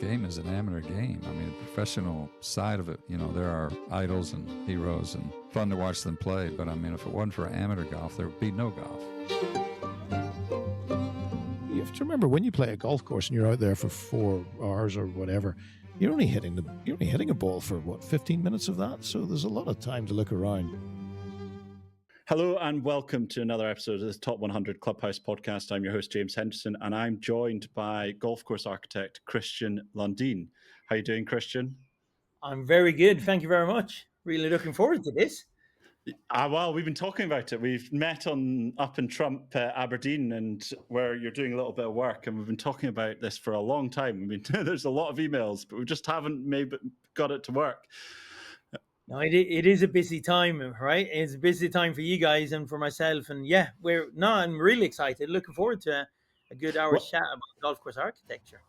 game is an amateur game. I mean, the professional side of it, there are idols and heroes and fun to watch them play. But I mean, if it wasn't for amateur golf, there would be no golf. You have to remember, when you play a golf course and you're out there for 4 hours or whatever, you're only hitting a ball for 15 minutes of that. So there's a lot of time to look around. Hello and welcome to another episode of the Top 100 Clubhouse podcast. I'm your host, James Henderson, and I'm joined by golf course architect Christian Lundin. How are you doing, Christian? I'm very good. Thank you very much. Really looking forward to this. Well, we've been talking about it. We've met up in Trump, Aberdeen, and where you're doing a little bit of work, and we've been talking about this for a long time. I mean, there's a lot of emails, but we just haven't maybe got it to work. No, it is a busy time, right? It's a busy time for you guys and for myself. And yeah, I'm really excited. Looking forward to a good hour's chat about golf course architecture.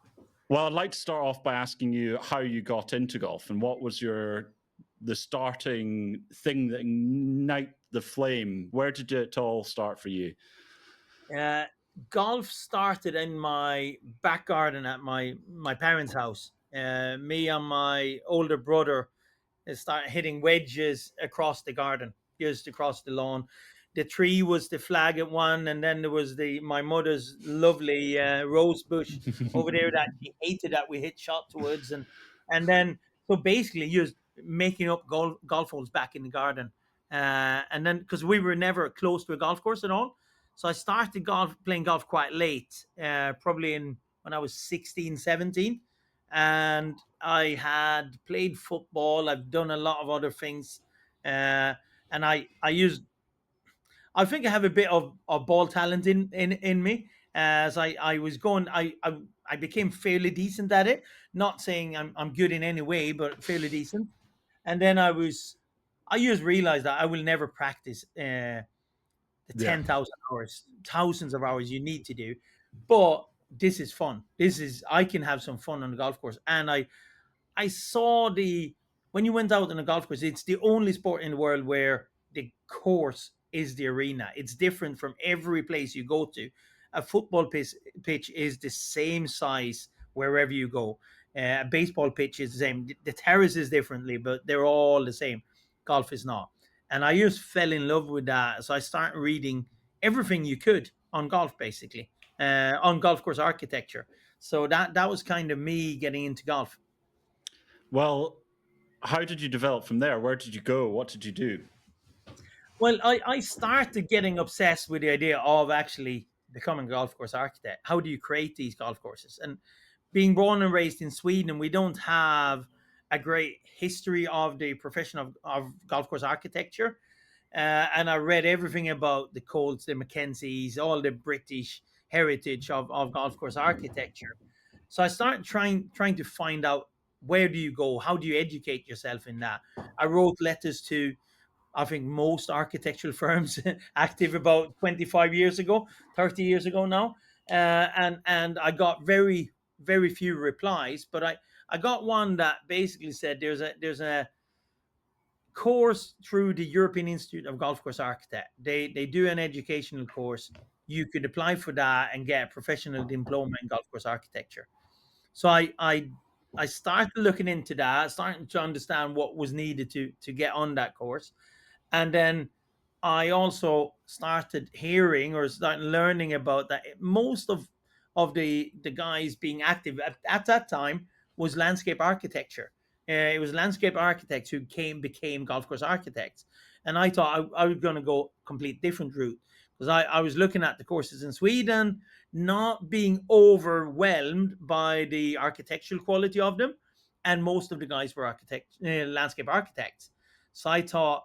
Well, I'd like to start off by asking you how you got into golf and what was the starting thing that ignited the flame. Where did it all start for you? Golf started in my back garden at my parents' house. Me and my older brother started hitting wedges across the garden, just across the lawn. The tree was the flag at one, and then there was my mother's lovely rose bush over there that she hated that we hit shot towards, and then so basically just making up golf holes back in the garden, and then because we were never close to a golf course at all, so I started playing golf quite late, probably when I was 16, 17. And I had played football. I've done a lot of other things, and I think I have a bit of ball talent in me. As I was going, I became fairly decent at it. Not saying I'm good in any way, but fairly decent. And then I just realized that I will never practice the 10,000 hours, thousands of hours you need to do, but this is fun. I can have some fun on the golf course. And I saw when you went out on a golf course, it's the only sport in the world where the course is the arena. It's different from every place you go to. A football pitch is the same size wherever you go. A baseball pitch is the same. The terrace is differently, but they're all the same. Golf is not. And I just fell in love with that. So I started reading everything you could on golf, basically. On golf course architecture. So that was kind of me getting into golf. Well, how did you develop from there? Where did you go? What did you do? Well, I started getting obsessed with the idea of actually becoming a golf course architect. How do you create these golf courses? And being born and raised in Sweden, we don't have a great history of the profession of golf course architecture. And I read everything about the Colts, the Mackenzies, all the British heritage of golf course architecture. So I started trying to find out, where do you go? How do you educate yourself in that? I wrote letters to, I think, most architectural firms active about 25 years ago, 30 years ago now. And I got very, very few replies, but I got one that basically said there's a course through the European Institute of Golf Course Architect. They do an educational course. You could apply for that and get a professional diploma in golf course architecture. So I started looking into that, starting to understand what was needed to get on that course. And then I also started hearing or started learning about that most of the guys being active at that time was landscape architecture. It was landscape architects who became golf course architects. And I thought I was going to go complete different route, because I was looking at the courses in Sweden, not being overwhelmed by the architectural quality of them. And most of the guys were landscape architects. So I thought,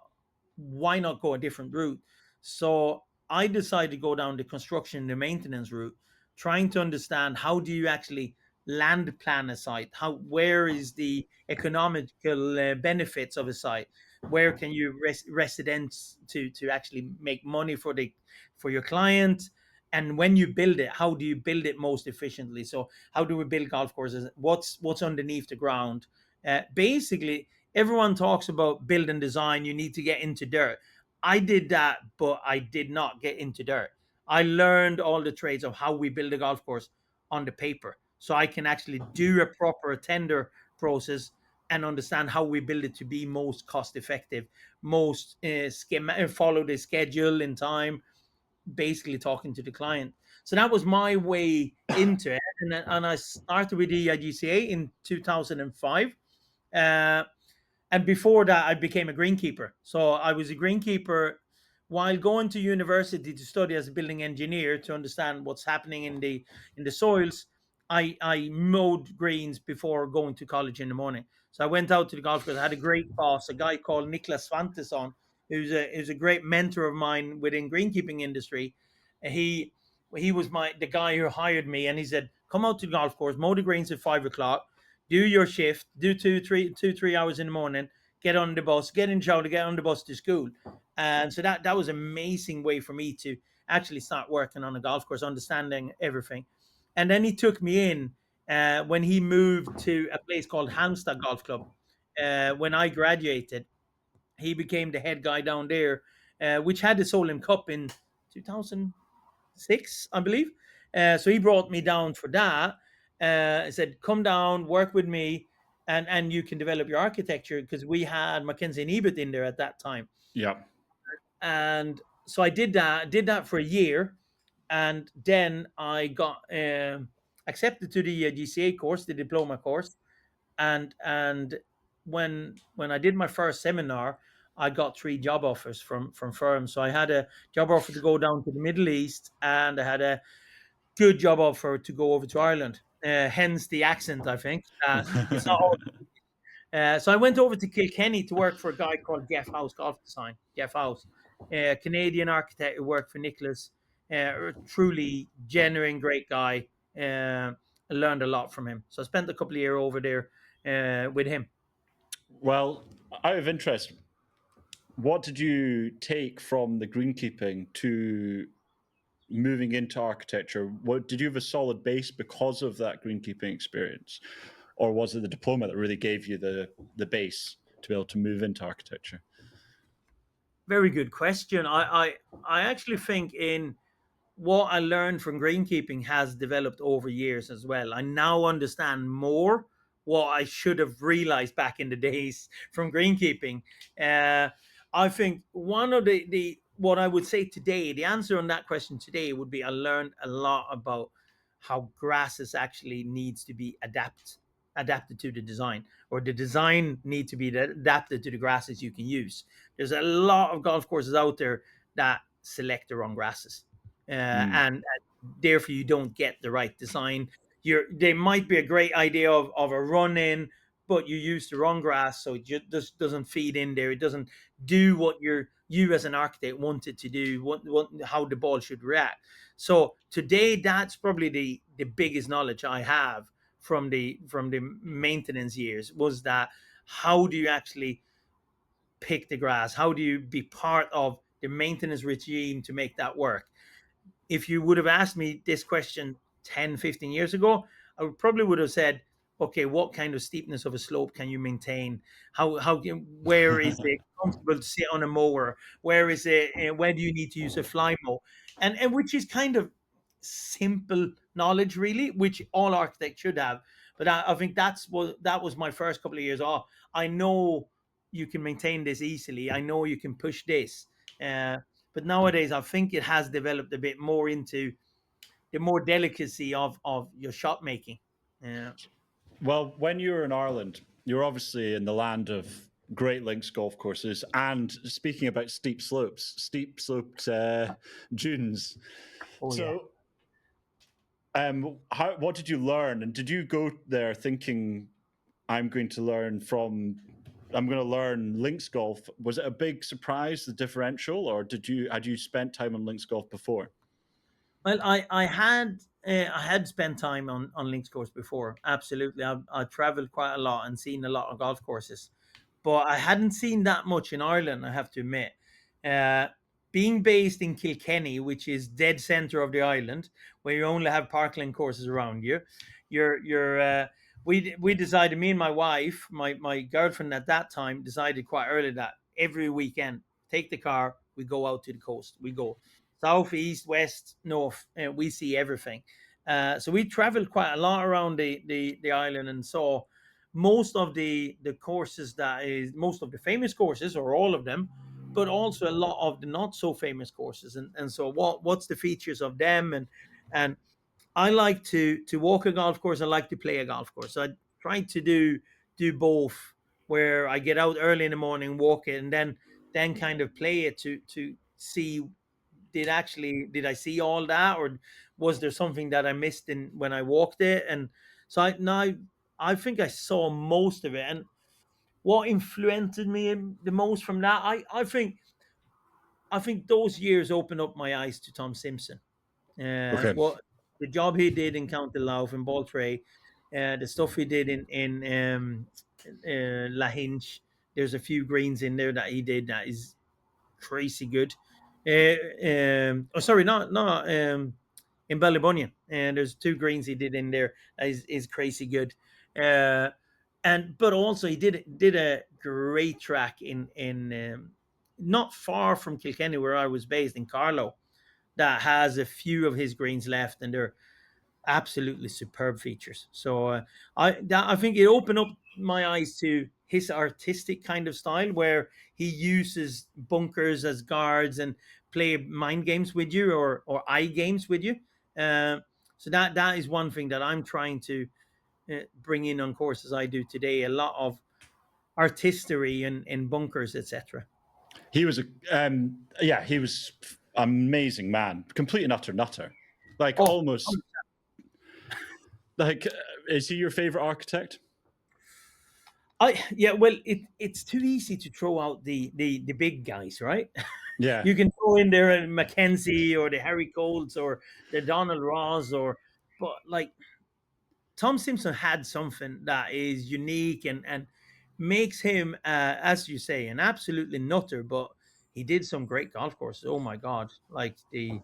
why not go a different route? So I decided to go down the construction and the maintenance route, trying to understand, how do you actually land plan a site? Where is the economical benefits of a site? Where can you residents to actually make money for your client? And when you build it, how do you build it most efficiently? So how do we build golf courses? What's underneath the ground? Basically, everyone talks about build and design. You need to get into dirt. I did that, but I did not get into dirt. I learned all the trades of how we build a golf course on the paper. so I can actually do a proper tender process and understand how we build it to be most cost effective, most follow the schedule in time, basically talking to the client. So that was my way into it. And I started with the IGCA in 2005. Uh, and before that, I became a greenkeeper. So I was a greenkeeper while going to university to study as a building engineer to understand what's happening in the soils. I mowed greens before going to college in the morning. So I went out to the golf course. I had a great boss, a guy called Niklas Svantesson, who's a great mentor of mine within greenkeeping industry. He he was the guy who hired me, and he said, "Come out to the golf course, mow the greens at 5 o'clock, do your shift, do 2, 3 hours in the morning, get on the bus, get in the shower, get on the bus to school." And so that was an amazing way for me to actually start working on a golf course, understanding everything. And then he took me in when he moved to a place called Halmstad Golf Club. When I graduated, he became the head guy down there, which had the Solheim Cup in 2006, I believe. So he brought me down for that. He said, "Come down, work with me, and you can develop your architecture," because we had Mackenzie and Ebert in there at that time. Yeah. And so I did that for a year, and then I got accepted to the GCA course, the diploma course. And when I did my first seminar, I got 3 job offers from firms. So I had a job offer to go down to the Middle East, and I had a good job offer to go over to Ireland. Hence the accent, I think. It's not all. So I went over to Kilkenny to work for a guy called Jeff House Golf Design. Jeff House, a Canadian architect who worked for Nicholas. Truly genuine, great guy. I learned a lot from him. So I spent a couple of years over there with him. Well, out of interest, what did you take from the greenkeeping to moving into architecture? What did you have a solid base because of that greenkeeping experience, or was it the diploma that really gave you the base to be able to move into architecture? Very good question. I actually think in what I learned from greenkeeping has developed over years as well. I now understand more what I should have realized back in the days from greenkeeping. Uh, I think one of the what I would say today, the answer on that question today would be I learned a lot about how grasses actually needs to be adapted to the design, or the design need to be adapted to the grasses you can use. There's a lot of golf courses out there that select the wrong grasses, and therefore you don't get the right design. They might be a great idea of a run in, but you use the wrong grass, so it just doesn't feed in there. It doesn't do what you as an architect want it to do, how the ball should react. So today, that's probably the biggest knowledge I have from the maintenance years, was that how do you actually pick the grass? How do you be part of the maintenance regime to make that work? If you would have asked me this question 10, 15 years ago, I probably would have said, okay, what kind of steepness of a slope can you maintain? Where is it comfortable to sit on a mower? Where is it? Where do you need to use a fly mow? And which is kind of simple knowledge, really, which all architects should have. But I think that was my first couple of years. Oh, I know you can maintain this easily. I know you can push this. Uh, but nowadays, I think it has developed a bit more into the more delicacy of your shot making. Yeah. Well, when you were in Ireland, you're obviously in the land of great links golf courses, and speaking about steep sloped dunes. Oh, yeah. So, what did you learn? And did you go there thinking, I'm going to learn links golf? Was it a big surprise, the differential, or had you spent time on links golf before? Well, I had spent time on links course before. Absolutely, I traveled quite a lot and seen a lot of golf courses, but I hadn't seen that much in Ireland, I have to admit. Uh, Being based in Kilkenny, which is dead center of the island, where you only have parkland courses around you, you're we decided, me and my wife, my girlfriend at that time, decided quite early that every weekend, take the car, we go out to the coast, we go south, east, west, north, and we see everything. So we traveled quite a lot around the island and saw most of the courses, most of the famous courses, or all of them, but also a lot of the not so famous courses. And so what's the features of them? And I like to walk a golf course. I like to play a golf course. So I try to do both, where I get out early in the morning, walk it, and then kind of play it to see, did I see all that, or was there something that I missed in when I walked it? And so I think I saw most of it. And what influenced me the most from that, I think those years opened up my eyes to Tom Simpson. Okay. What the job he did in County Louth and Baltray, the stuff he did in Lahinch. There's a few greens in there that he did that is crazy good. Sorry, not in Ballybunion. And there's two greens he did in there that is crazy good. Uh, but also he did a great track in not far from Kilkenny, where I was based, in Carlow, that has a few of his greens left, and they're absolutely superb features. So I think it opened up my eyes to his artistic kind of style, where he uses bunkers as guards and play mind games with you, or eye games with you. Uh, so that is one thing that I'm trying to bring in on courses I do today. A lot of artistry and bunkers, etc. He was he was amazing man, complete and utter nutter, like Oh, almost like. Is he your favorite architect? well, it's too easy to throw out the big guys, right? Yeah, You can throw in there a Mackenzie or the Harry Colts or the Donald Ross, but like Tom Simpson had something that is unique and makes him, as you say, an absolutely nutter. But he did some great golf courses. Oh my God, like the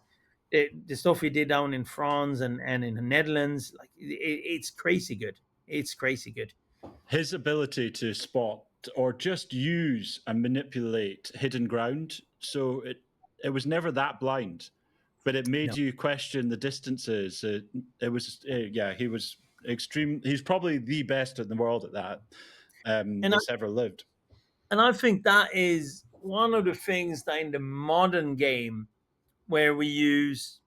stuff he did down in France and in the Netherlands, like it's crazy good. It's crazy good. his ability to spot or just use and manipulate hidden ground, so it was never that blind, but it made No. you question the distances. It was yeah, he was extreme. He's probably the best in the world at that And that's ever lived. I think that is one of the things that in the modern game, where we use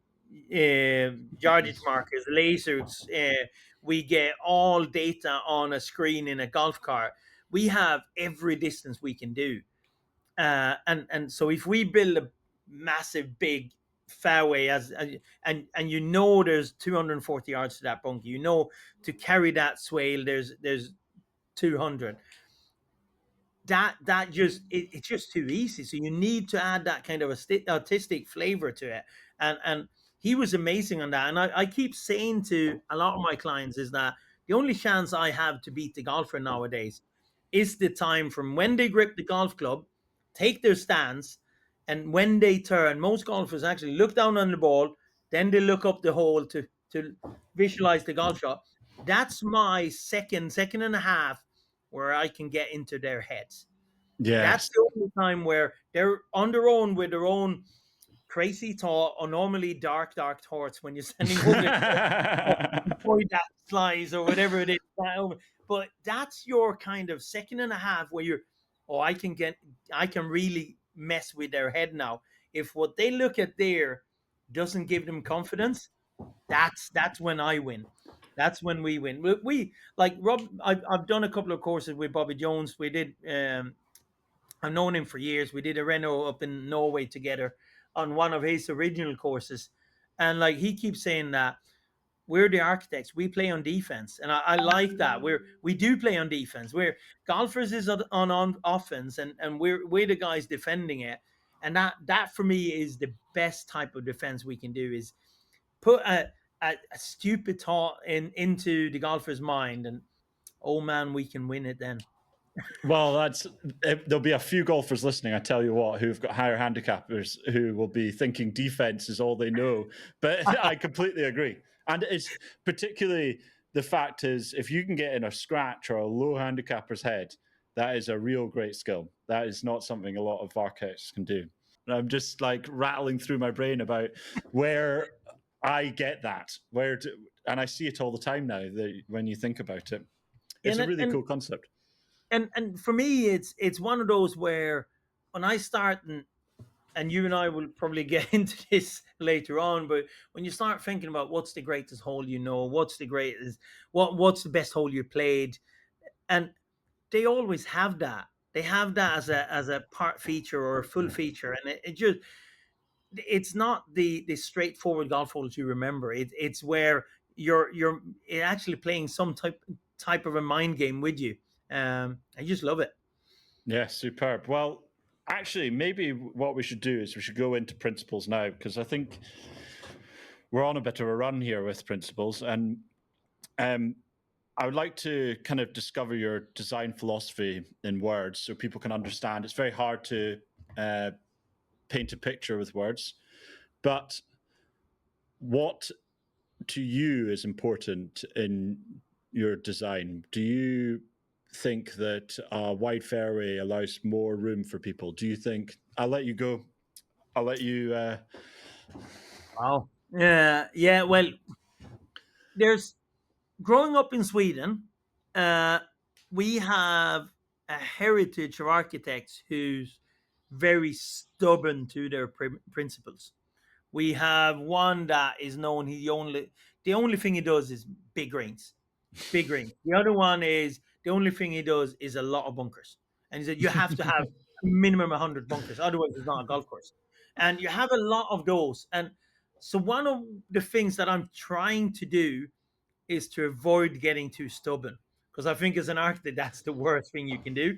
yardage markers, lasers, we get all data on a screen in a golf cart. We have every distance we can do, and so if we build a massive big fairway and you know there's 240 yards to that bunker, you know to carry that swale there's 200. That just it's just too easy. So you need to add that kind of artistic flavor to it. And he was amazing on that. And I keep saying to a lot of my clients is that the only chance I have to beat the golfer nowadays is the time from when they grip the golf club, take their stance, and when they turn. Most golfers actually look down on the ball, then they look up the hole to visualize the golf shot. That's my second and a half where I can get into their heads. That's Yes. the only time where they're on their own with their own crazy thought, or normally dark thoughts when you're sending home avoid that slice or whatever it is. But that's your kind of second and a half where you're, oh, I can really mess with their head now. If what they look at there doesn't give them confidence, that's when I win. That's when we win. We like Rob. I've done a couple of courses with Bobby Jones. We did. I've known him for years. We did a reno up in Norway together on one of his original courses, and like he keeps saying that we're the architects. We play on defense, and I like that. We do play on defense. We're golfers is on offense, and we're the guys defending it. And that for me is the best type of defense we can do, is put a stupid thought into the golfer's mind, and oh man, we can win it then. Well, there'll be a few golfers listening, I tell you what, who've got higher handicappers who will be thinking defense is all they know. But I completely agree. And it's particularly the fact is, if you can get in a scratch or a low handicapper's head, that is a real great skill. That is not something a lot of architects can do. And I'm just like rattling through my brain about where I get that. And I see it all the time now. When you think about it, it's a really cool concept. And for me, it's one of those where when I start, and you and I will probably get into this later on, but when you start thinking about what's the greatest hole what's the best hole you played, and they always have that. They have that as a part feature or a full feature, and it's not the straightforward golf holes you remember. It's where you're actually playing some type of a mind game with you. I just love it. Yeah, superb. Well, actually, maybe what we should do is we should go into principles now, because I think we're on a bit of a run here with principles, and I would like to kind of discover your design philosophy in words so people can understand. It's very hard to paint a picture with words, but what to you is important in your design? Do you think that a wide fairway allows more room for people? Do you think? I'll let you go. I'll let you. Wow. Yeah. Well, there's growing up in Sweden, we have a heritage of architects who's very stubborn to their principles. We have one that is known. The only thing he does is big greens, big greens. The other one is the only thing he does is a lot of bunkers, and he said you have to have a minimum 100 bunkers, otherwise it's not a golf course. And you have a lot of those, and so one of the things that I'm trying to do is to avoid getting too stubborn, because I think as an architect that's the worst thing you can do.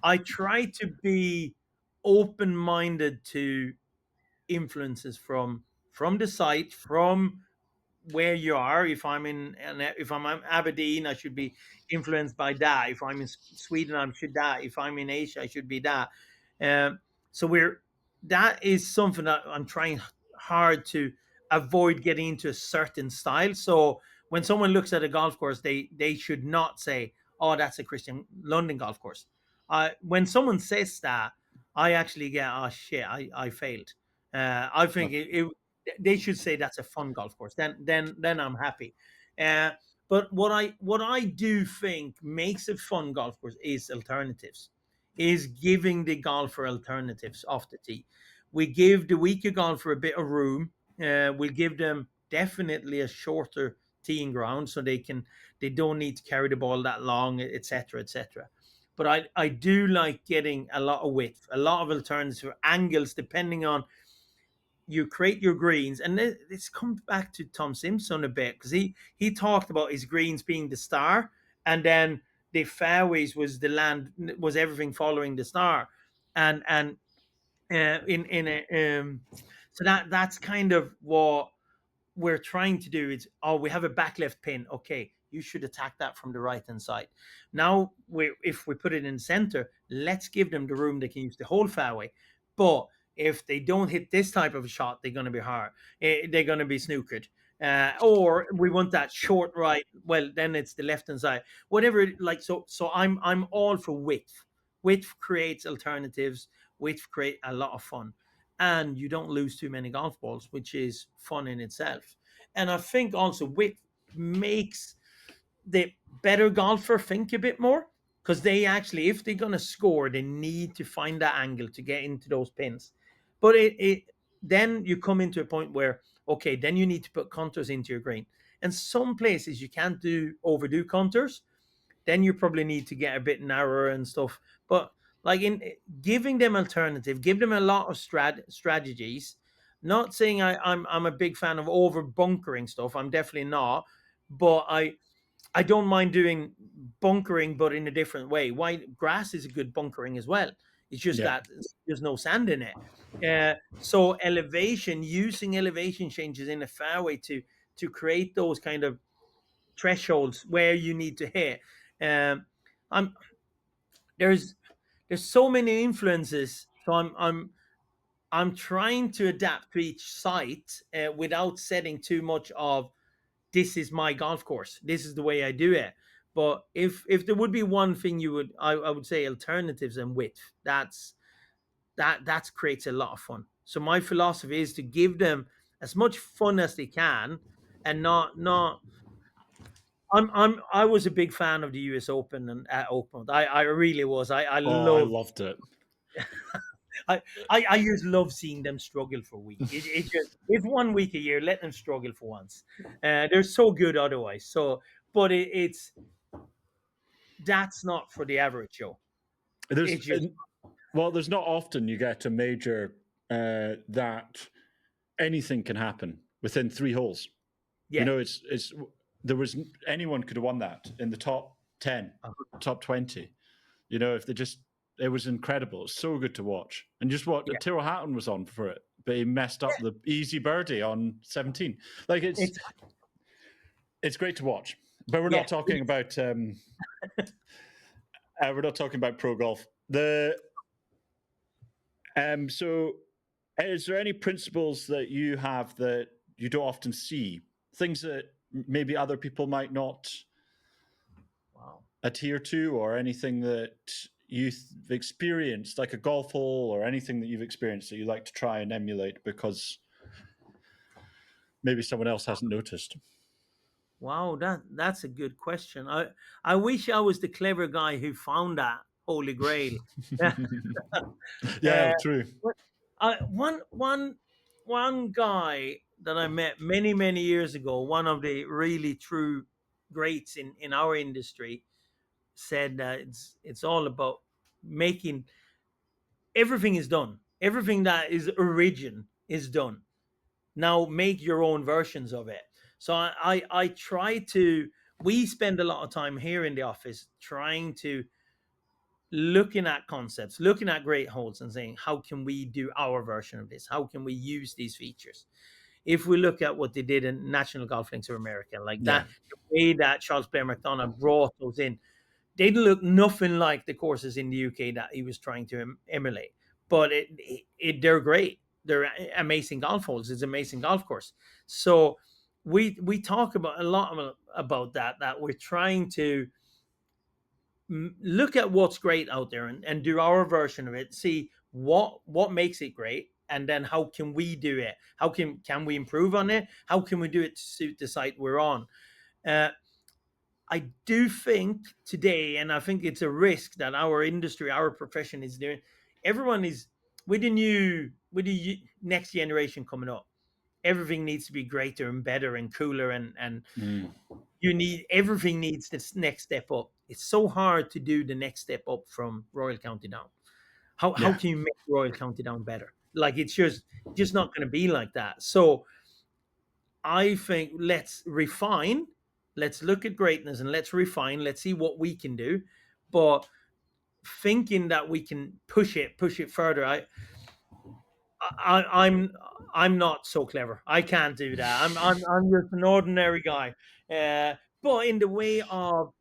I try to be open-minded to influences from the site, from where you are. If I'm in Aberdeen, I should be influenced by that. If I'm in Sweden, I should that. If I'm in Asia, I should be that. Um, so that is something that I'm trying hard to avoid getting into a certain style. So when someone looks at a golf course, they should not say, "Oh, that's a Christian Lundin golf course." When someone says that, I actually get, "Oh shit, I failed." I think they should say that's a fun golf course. Then I'm happy. Uh, but what I do think makes a fun golf course is alternatives, is giving the golfer alternatives off the tee. We give the weaker golfer a bit of room. We'll give them definitely a shorter teeing ground so they don't need to carry the ball that long, etc., etc. But I do like getting a lot of width, a lot of alternative angles depending on you create your greens. And this comes back to Tom Simpson a bit, because he talked about his greens being the star, and then the fairways was the land, was everything following the star. And in a so that's kind of what we're trying to do. Is, oh, we have a back left pin, okay, you should attack that from the right hand side. Now if we put it in center, let's give them the room. They can use the whole fairway, but if they don't hit this type of a shot, they're going to be hard. They're going to be snookered. Or we want that short right. Well, then it's the left hand side. Whatever. Like so, I'm all for width. Width creates alternatives. Width create a lot of fun, and you don't lose too many golf balls, which is fun in itself. And I think also width makes the better golfer think a bit more, because they actually, if they're going to score, they need to find that angle to get into those pins. But then you come into a point where, okay, then you need to put contours into your green. And some places you can't overdo contours. Then you probably need to get a bit narrower and stuff. But like in giving them alternative, give them a lot of strategies. Not saying I'm a big fan of over bunkering stuff. I'm definitely not. But I don't mind doing bunkering, but in a different way. Why grass is a good bunkering as well. It's just that there's no sand in it. So using elevation changes in the fairway to create those kind of thresholds where you need to hit. I'm there's so many influences, so I'm trying to adapt to each site without setting too much of, this is my golf course, this is the way I do it. But if there would be one thing I would say alternatives and width. That creates a lot of fun. So my philosophy is to give them as much fun as they can, and not. I was a big fan of the U.S. Open and Open. I really was. I Oh, I love. loved it. I just love seeing them struggle for a week. It's 1 week a year. Let them struggle for once. They're so good otherwise. So, but it's that's not for the average Joe. There's It's just well, there's not often you get a major that anything can happen within 3 holes. yeah. You know, it's there was anyone could have won that in the top 10, top 20. You know, if they just it was incredible. It's so good to watch. And just what Yeah. Tyrrell Hatton was on for it, but he messed up the easy birdie on 17. Like it's great to watch. But we're not talking about we're not talking about pro golf. So is there any principles that you have that you don't often see? Things that maybe other people might not adhere to, or anything that you've experienced, like a golf hole or anything that you've experienced that you like to try and emulate because maybe someone else hasn't noticed? Wow, that's a good question. I wish I was the clever guy who found that holy grail. Yeah, true. One guy that I met many years ago, one of the really true greats in our industry, said that it's all about making everything is done. Everything that is origin is done. Now make your own versions of it. So I try to. We spend a lot of time here in the office trying to looking at concepts, looking at great holes, and saying, how can we do our version of this? How can we use these features? If we look at what they did in National Golf Links of America, like that, the way that Charles Blair McDonough brought those in, they look nothing like the courses in the UK that he was trying to emulate. But they're great. They're amazing golf holes. It's an amazing golf course. So we talk about a lot about that we're trying to look at what's great out there and do our version of it, see what makes it great, and then how can we do it, how can we improve on it, how can we do it to suit the site we're on. I do think today, and I think it's a risk that our industry, our profession is doing, everyone is with the next generation coming up, everything needs to be greater and better and cooler, and everything needs this next step up. It's so hard to do the next step up from Royal County Down. How can you make Royal County Down better? Like it's just not going to be like that. So I think let's refine, let's look at greatness and let's refine, let's see what we can do. But thinking that we can push it further, I'm not so clever. I can't do that. I'm just an ordinary guy. But in the way of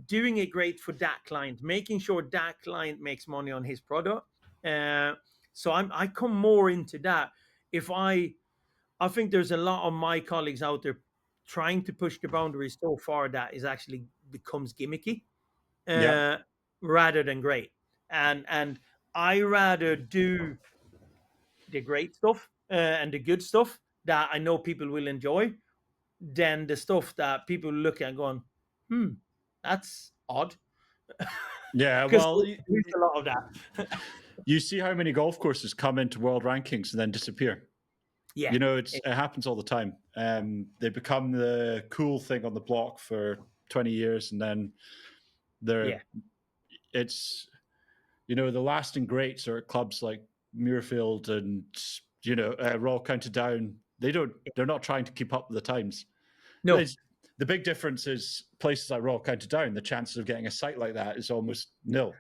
doing it great for that client, making sure that client makes money on his product. So I come more into that. If I think there's a lot of my colleagues out there trying to push the boundaries so far that is actually becomes gimmicky, rather than great. And I rather do the great stuff and the good stuff that I know people will enjoy than the stuff that people look at going, that's odd. Yeah, well, there's a lot of that. You see how many golf courses come into world rankings and then disappear. Yeah, you know, it happens all the time. They become the cool thing on the block for 20 years, and then it's, you know, the lasting greats are at clubs like Muirfield and, you know, Royal County Down. They're not trying to keep up with the times. No. The big difference is places like Royal County Down, the chances of getting a site like that is almost nil.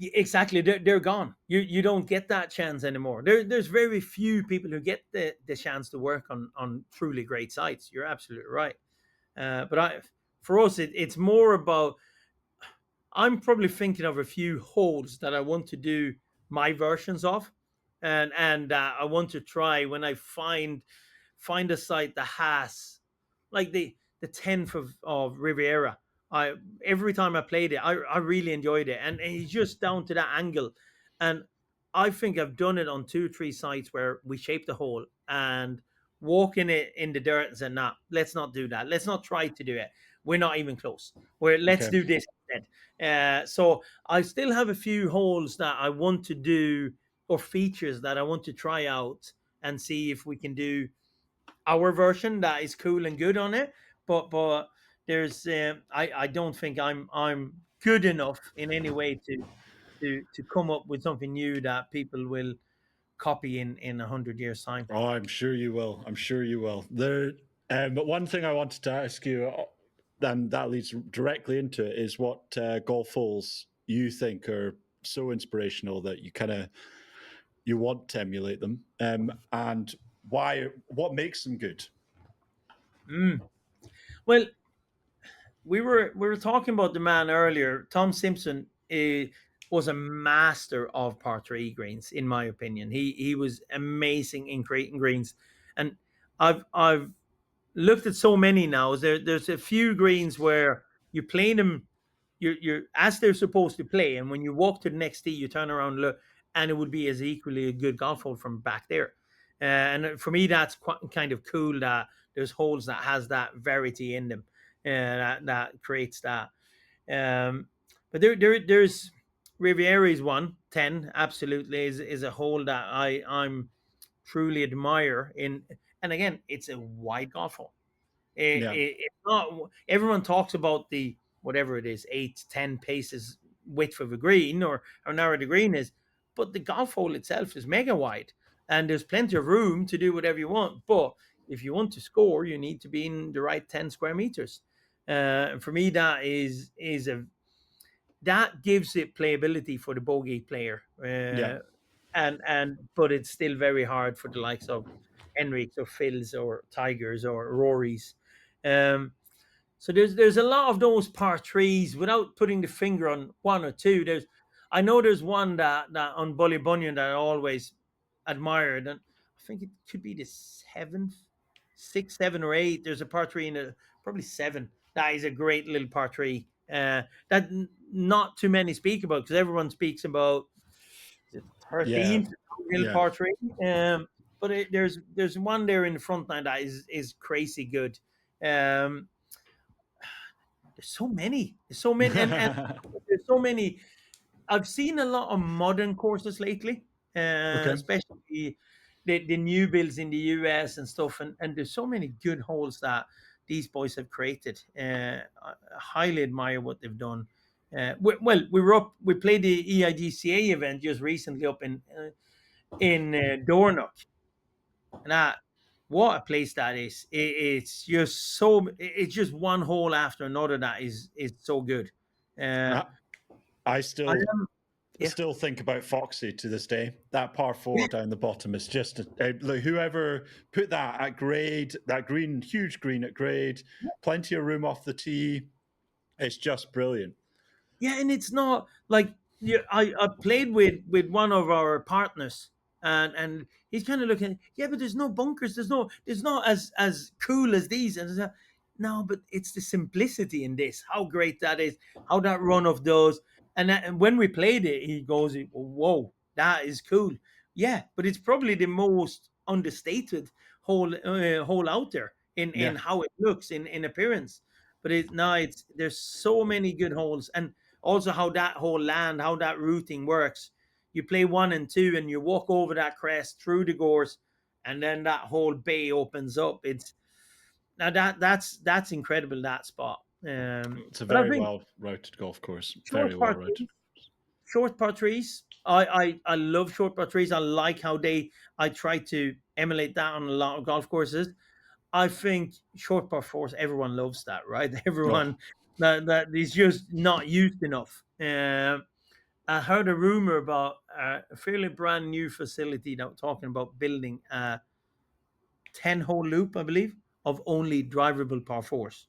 Exactly. They're gone. You don't get that chance anymore. There's very few people who get the chance to work on truly great sites. You're absolutely right. But for us, it's more about, I'm probably thinking of a few holes that I want to do my versions of, and I want to try when I find a site that has, like the 10th of Riviera. Every time I played it, I really enjoyed it, and it's just down to that angle. And I think I've done it on 2-3 sites where we shaped the hole, and walking it in the dirt and saying, "Nah, let's not do that. Let's not try to do it. We're not even close. Let's Okay. do this instead." So I still have a few holes that I want to do, or features that I want to try out and see if we can do our version that is cool and good on it. But there's I don't think I'm good enough in any way to come up with something new that people will copy in 100 years time. Oh, I'm sure you will. I'm sure you will. But one thing I wanted to ask you, and that leads directly into it, is what golf holes you think are so inspirational that you want to emulate them, and why? What makes them good? Well, we were talking about the man earlier. Tom Simpson was a master of par three greens, in my opinion. He was amazing in creating greens, and I've looked at so many now. There's a few greens where you play them, you're as they're supposed to play, and when you walk to the next tee, you turn around and look, and it would be as equally a good golf hole from back there. And for me, that's kind of cool that there's holes that has that verity in them, that creates that. Um, but there's Riviera's 110 absolutely is a hole that I'm truly admire in, and again, it's a wide golf hole. Yeah, It's not. Everyone talks about the whatever it is, 8 to 10 paces width of a green, or how narrow the green is, but the golf hole itself is mega wide, and there's plenty of room to do whatever you want. But if you want to score, you need to be in the right 10 square meters. And for me, that gives it playability for the bogey player. yeah, And but it's still very hard for the likes of Henriks or Phils or Tigers or Rorys. Um, so there's a lot of those par threes without putting the finger on one or two. I know there's one that on Bully Bunyan that I always admired, and I think it could be the seventh, 6, 7, or 8. There's a par three in probably 7. That is a great little par three. Not too many speak about, because everyone speaks about the yeah, 13th little yeah. par three. But there's one there in the front line that is crazy good. Um, there's so many. There's so many, and there's so many. I've seen a lot of modern courses lately, Okay. especially the new builds in the US and stuff. And there's so many good holes that these boys have created. I highly admire what they've done. We played the EIDCA event just recently up in Dornoch, and what a place that is! It's just it's just one hole after another that is so good. Uh, I, I I still am, yeah, still think about Foxy to this day. That par four down the bottom is just like whoever put that at grade, that green, huge green at grade, plenty of room off the tee. It's just brilliant. yeah, and it's not like I played with one of our partners, and he's kind of looking, yeah, but there's no bunkers, there's not as cool as these, and no, but it's the simplicity in this, how great that is, how that run of those, and when we played it, he goes, whoa, that is cool, yeah, but it's probably the most understated hole out there in Yeah. how it looks in appearance. But it's there's so many good holes, and also how that whole land, how that routing works. You play 1 and 2, and you walk over that crest through the gorse, and then that whole bay opens up. It's now that's incredible, that spot. It's a But I very think well routed golf course. Very short well par routed. short par trees. I love short par trees. I like how I try to emulate that on a lot of golf courses. I think short par fours, everyone loves that, right? Oh, Everyone that is just not used enough. I heard a rumor about a fairly brand new facility that we're talking about building a 10-hole loop, I believe, of only drivable par fours.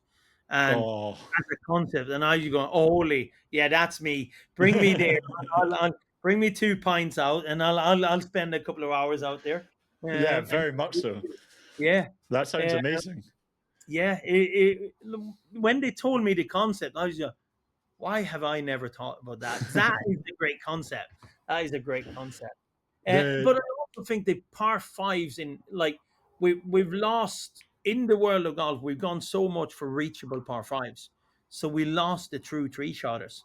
And oh. as a concept, and I you go, oh, holy, yeah, that's me. Bring me there. I'll bring me 2 pints out, and I'll spend a couple of hours out there. Yeah, And very much so. yeah, That sounds uh, amazing. yeah. When they told me the concept, I was just, why have I never thought about that? Because that is a great concept. That is a great concept. But The I also think the par fives in, like, we've lost in the world of golf. We've gone so much for reachable par fives, so we lost the true three shotters.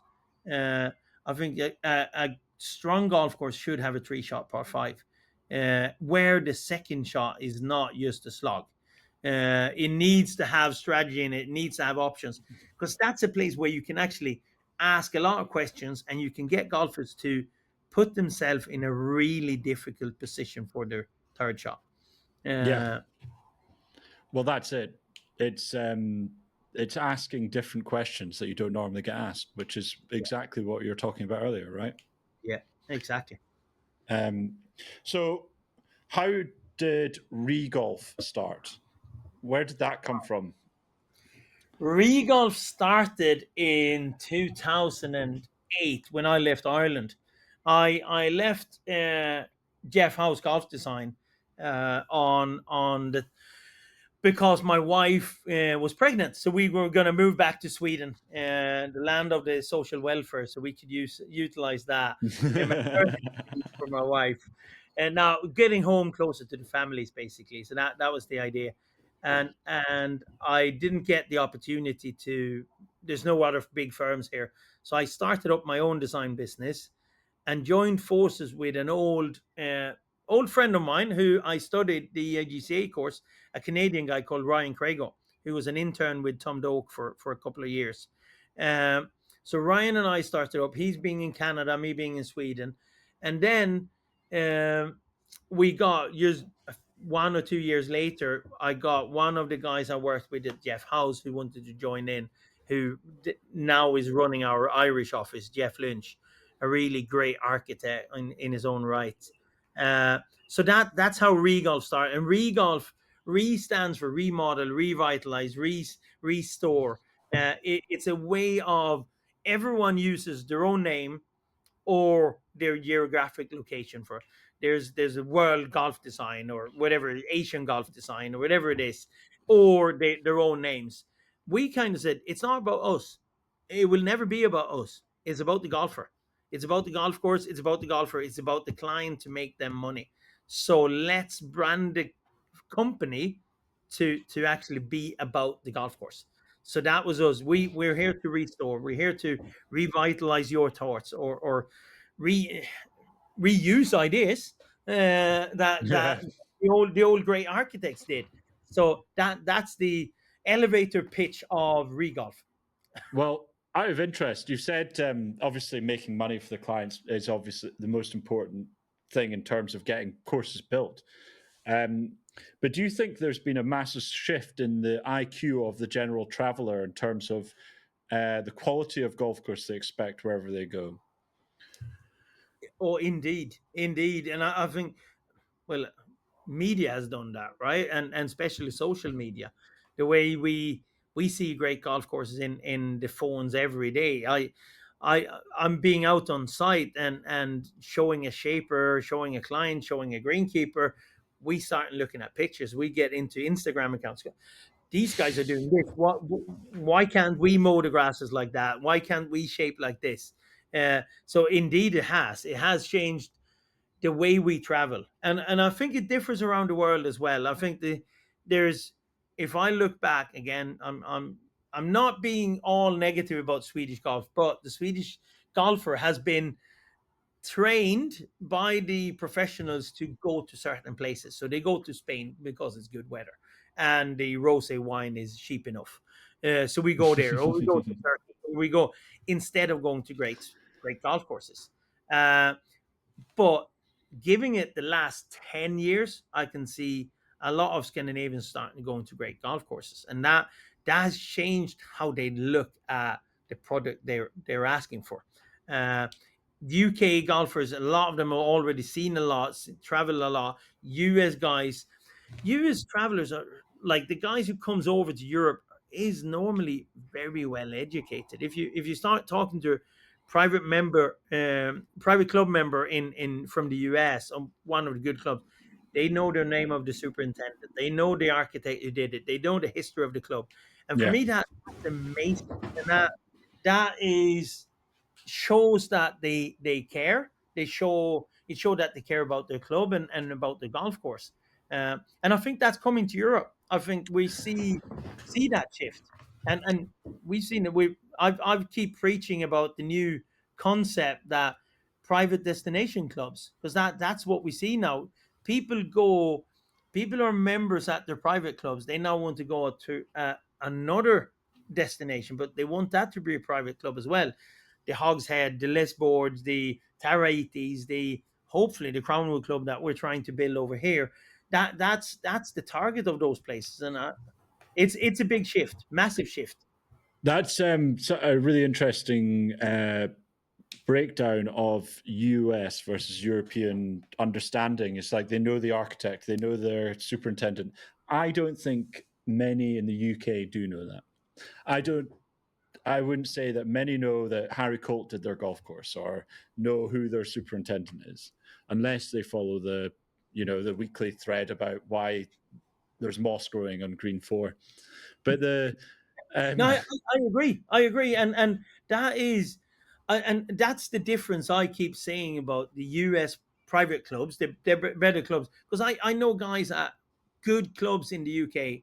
Uh, I think a strong golf course should have a three shot par five, where the second shot is not just a slog. It needs to have strategy in it. It needs to have options, because that's a place where you can actually ask a lot of questions and you can get golfers to put themselves in a really difficult position for their third shot. Yeah. Uh, Well, that's it. It's asking different questions that you don't normally get asked, which is exactly what you were talking about earlier, right? yeah, exactly. So, how did Regolf start? Where did that come from? Regolf started in 2008 when I left Ireland. I left Jeff House Golf Design on the because my wife was pregnant, so we were going to move back to Sweden, the land of the social welfare, so we could utilize that in maternity leave for my wife, and now getting home closer to the families, basically. So that was the idea, and I didn't get the opportunity to. There's no other big firms here, so I started up my own design business and joined forces with an old friend of mine who I studied the GCA course, a Canadian guy called Ryan Crago, who was an intern with Tom Doak for a couple of years. Um, so Ryan and I started up. He's being in Canada, me being in Sweden, and then um, we got just 1 or 2 years later. I got one of the guys I worked with at Jeff House who wanted to join in, who now is running our Irish office, Jeff Lynch, a really great architect in his own right. So that's how Regolf started. And Regolf, Re stands for remodel, revitalize, restore. It's a way of everyone uses their own name or their geographic location for. There's a world golf design or whatever, Asian golf design or whatever it is, or their own names. We kind of said it's not about us. It will never be about us. It's about the golfer. It's about the golf course. It's about the golfer. It's about the client to make them money. So let's brand the company to actually be about the golf course. So that was us. We're here to restore. We're here to revitalize your thoughts or re, reuse ideas that the old great architects did. So that's the elevator pitch of Regolf. Well, out of interest, you said obviously making money for the clients is obviously the most important thing in terms of getting courses built. But do you think there's been a massive shift in the IQ of the general traveler in terms of the quality of golf course they expect wherever they go? Oh, indeed, indeed, and I think, well, media has done that, right? And especially social media, the way we see great golf courses in the phones every day. I'm being out on site and showing a shaper, showing a client, showing a greenkeeper. We start looking at pictures. We get into Instagram accounts. These guys are doing this. Why can't we mow the grasses like that? Why can't we shape like this? So indeed, it has changed the way we travel, and I think it differs around the world as well. I think there's if I look back again, I'm not being all negative about Swedish golf, but the Swedish golfer has been trained by the professionals to go to certain places. So they go to Spain because it's good weather and the rosé wine is cheap enough. So we go there, or we go to Turkey, or we go instead of going to great golf courses. Uh, but giving it the last 10 years, I can see a lot of Scandinavians starting to go into great golf courses. And that has changed how they look at the product they're asking for. Uh, UK golfers, a lot of them are already seen a lot, travel a lot. US guys, US travelers are like the guys who comes over to Europe is normally very well educated. If you start talking to a private club member in from the US on one of the good clubs, they know the name of the superintendent, they know the architect who did it, they know the history of the club, and for Yeah. me that's amazing, and that is shows that they care. They show that they care about their club and about the golf course. And I think that's coming to Europe. I think we see that shift, and we've seen it. I keep preaching about the new concept that private destination clubs, because that's what we see now. People go, people are members at their private clubs. They now want to go to another destination, but they want that to be a private club as well. The Hogshead, the Lisboards, the Taraitis, the hopefully the Crownwood Club that we're trying to build over here. That's the target of those places, and it's a big shift, massive shift. That's a really interesting breakdown of US versus European understanding. It's like they know the architect, they know their superintendent. I don't think many in the UK do know that. I wouldn't say that many know that Harry Colt did their golf course or know who their superintendent is, unless they follow the weekly thread about why there's moss growing on green 4. But No, I agree. I agree, and that is, and that's the difference I keep saying about the US private clubs. They're better clubs, because I know guys at good clubs in the UK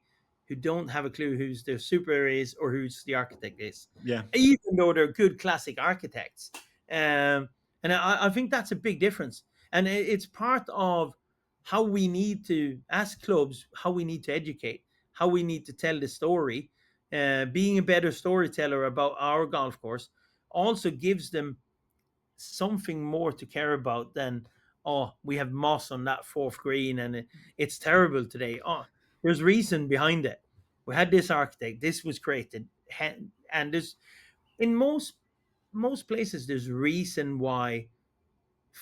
who don't have a clue who's their super is or who's the architect is. yeah, Even though they're good classic architects, and I think that's a big difference, and it's part of how we need to, as clubs, how we need to educate, how we need to tell the story. Being a better storyteller about our golf course also gives them something more to care about than, oh, we have moss on that fourth green and it's terrible today. Oh, there's reason behind it. We had this architect, this was created, and there's, in most places, there's reason why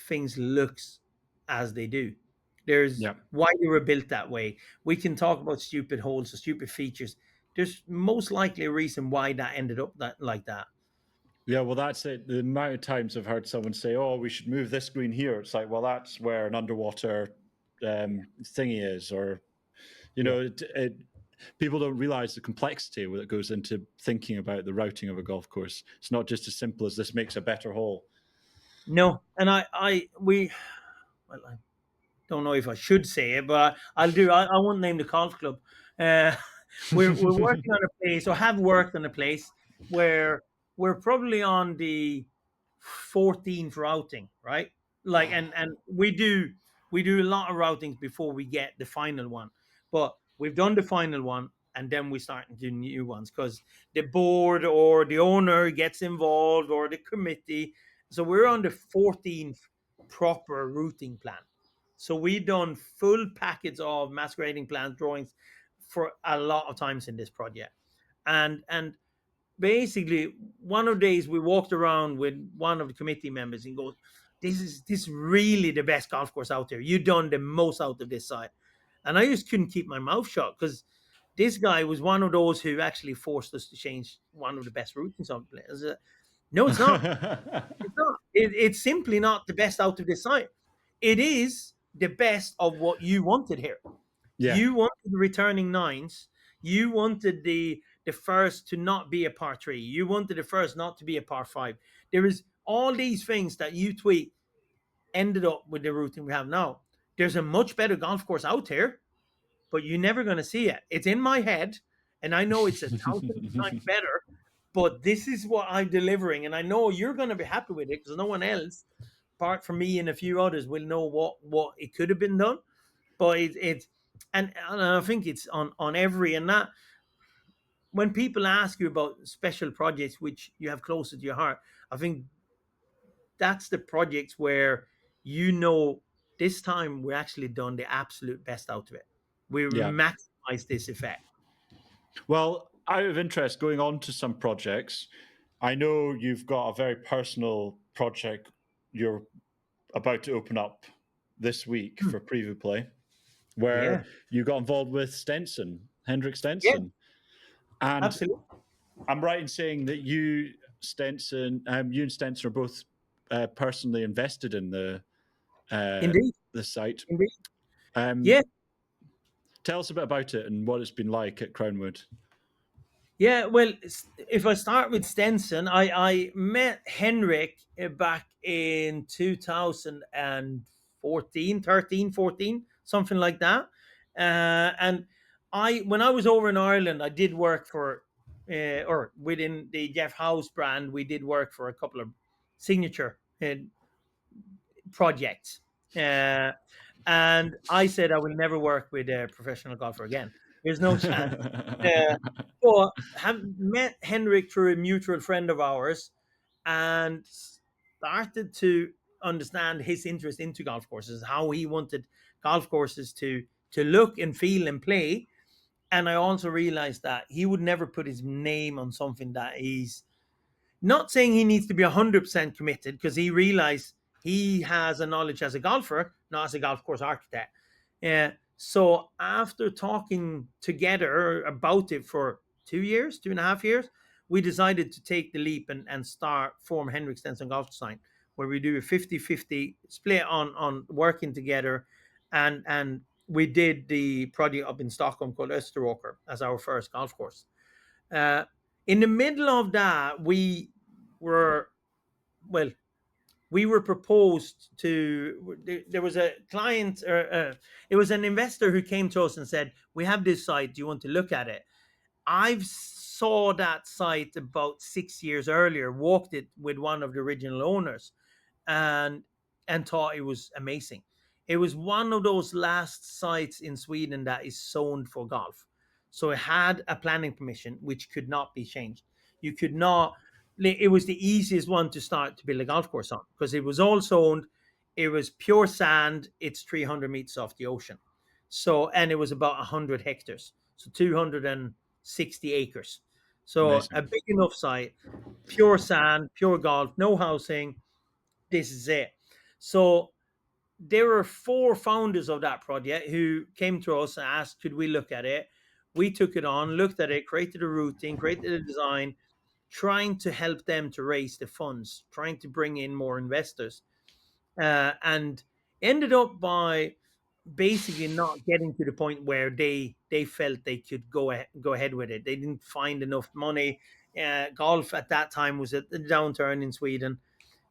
things looks as they do. There's yeah. why they were built that way. We can talk about stupid holes or stupid features. There's most likely a reason why that ended up like that. Yeah, well, that's it. The amount of times I've heard someone say, "Oh, we should move this green here." It's like, well, that's where an underwater thingy is, or people don't realize the complexity that goes into thinking about the routing of a golf course. It's not just as simple as this makes a better hole. No, and well, I don't know if I should say it, but I'll do. I won't name the golf club. Uh, we're working on a place, or have worked on a place where we're probably on the 14th routing, right? Like, and we do a lot of routings before we get the final one, but we've done the final one, and then we start to do new ones because the board or the owner gets involved, or the committee. So we're on the 14th proper routing plan. So we've done full packets of mass grading plans, drawings for a lot of times in this project. And basically, one of the days we walked around with one of the committee members and goes, this really the best golf course out there. You've done the most out of this side. And I just couldn't keep my mouth shut, because this guy was one of those who actually forced us to change one of the best routings on the place. No, it's not. It's not. It's simply not the best out of this site. It is the best of what you wanted here. Yeah, You wanted the returning nines. You wanted the first to not be a par three. You wanted the first not to be a par five. There is all these things that you tweet ended up with the routing we have now. There's a much better golf course out here, but you're never going to see it. It's in my head, and I know it's 1,000 times better. But this is what I'm delivering, and I know you're going to be happy with it, because no one else, apart from me and a few others, will know what it could have been done. But it's and I think it's on every, and that, when people ask you about special projects which you have closer to your heart, I think that's the projects where, this time we actually done the absolute best out of it. We yeah. maximize this effect. Well, out of interest, going on to some projects, I know you've got a very personal project you're about to open up this week for preview play, where Yeah. you got involved with Stenson, Henrik Yeah, Stenson. And absolutely. I'm right in saying that you and Stenson are both personally invested in the Indeed. site. Indeed. Um, Yeah. Tell us a bit about it and what it's been like at Crownwood. Yeah, well, if I start with Stenson, I met Henrik back in 2014, 13, 14, something like that. And when I was over in Ireland, I did work for, or within the Jeff House brand, we did work for a couple of signature projects. Uh, and I said I will never work with a professional golfer again. There's no chance. Uh, but have met Henrik through a mutual friend of ours, and started to understand his interest into golf courses, how he wanted golf courses to look and feel and play. And I also realized that he would never put his name on something that he's not saying he needs to be 100% committed, because he realized he has a knowledge as a golfer, not as a golf course architect. So after talking together about it for 2 years, 2.5 years, we decided to take the leap and start form Henrik Stenson Golf Design, where we do a 50-50 split on working together. And we did the project up in Stockholm called Österåker as our first golf course. Uh, in the middle of that, were, well, we were proposed to. There was a client, or it was an investor who came to us and said, "We have this site. Do you want to look at it?" I've saw that site about 6 years earlier, walked it with one of the original owners, and thought it was amazing. It was one of those last sites in Sweden that is zoned for golf. So it had a planning permission which could not be changed. You could not. It was the easiest one to start to build a golf course on, because it was all zoned. It was pure sand. It's 300 meters off the ocean. So, and it was about 100 hectares. So 260 acres. So Amazing. a big enough site, pure sand, pure golf, no housing. This is it. So there were 4 founders of that project who came to us and asked, could we look at it? We took it on, looked at it, created a routine, created a design, trying to help them to raise the funds, trying to bring in more investors, and ended up by basically not getting to the point where they felt they could go ahead with it. They didn't find enough money. Golf at that time was at the downturn in Sweden,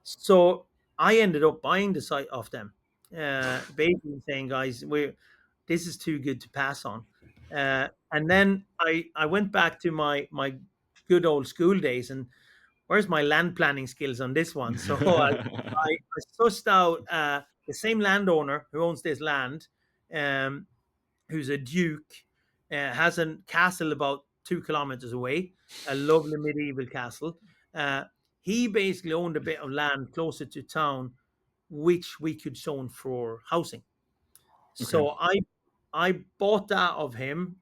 so I ended up buying the site off them, basically saying, guys, this is too good to pass on. And then I went back to my good old school days, and where's my land planning skills on this one? So I sussed out the same landowner who owns this land, um, who's a duke, has a castle about 2 kilometers away, a lovely medieval castle. Uh, he basically owned a bit of land closer to town, which we could zone for housing. Okay. So I bought that of him,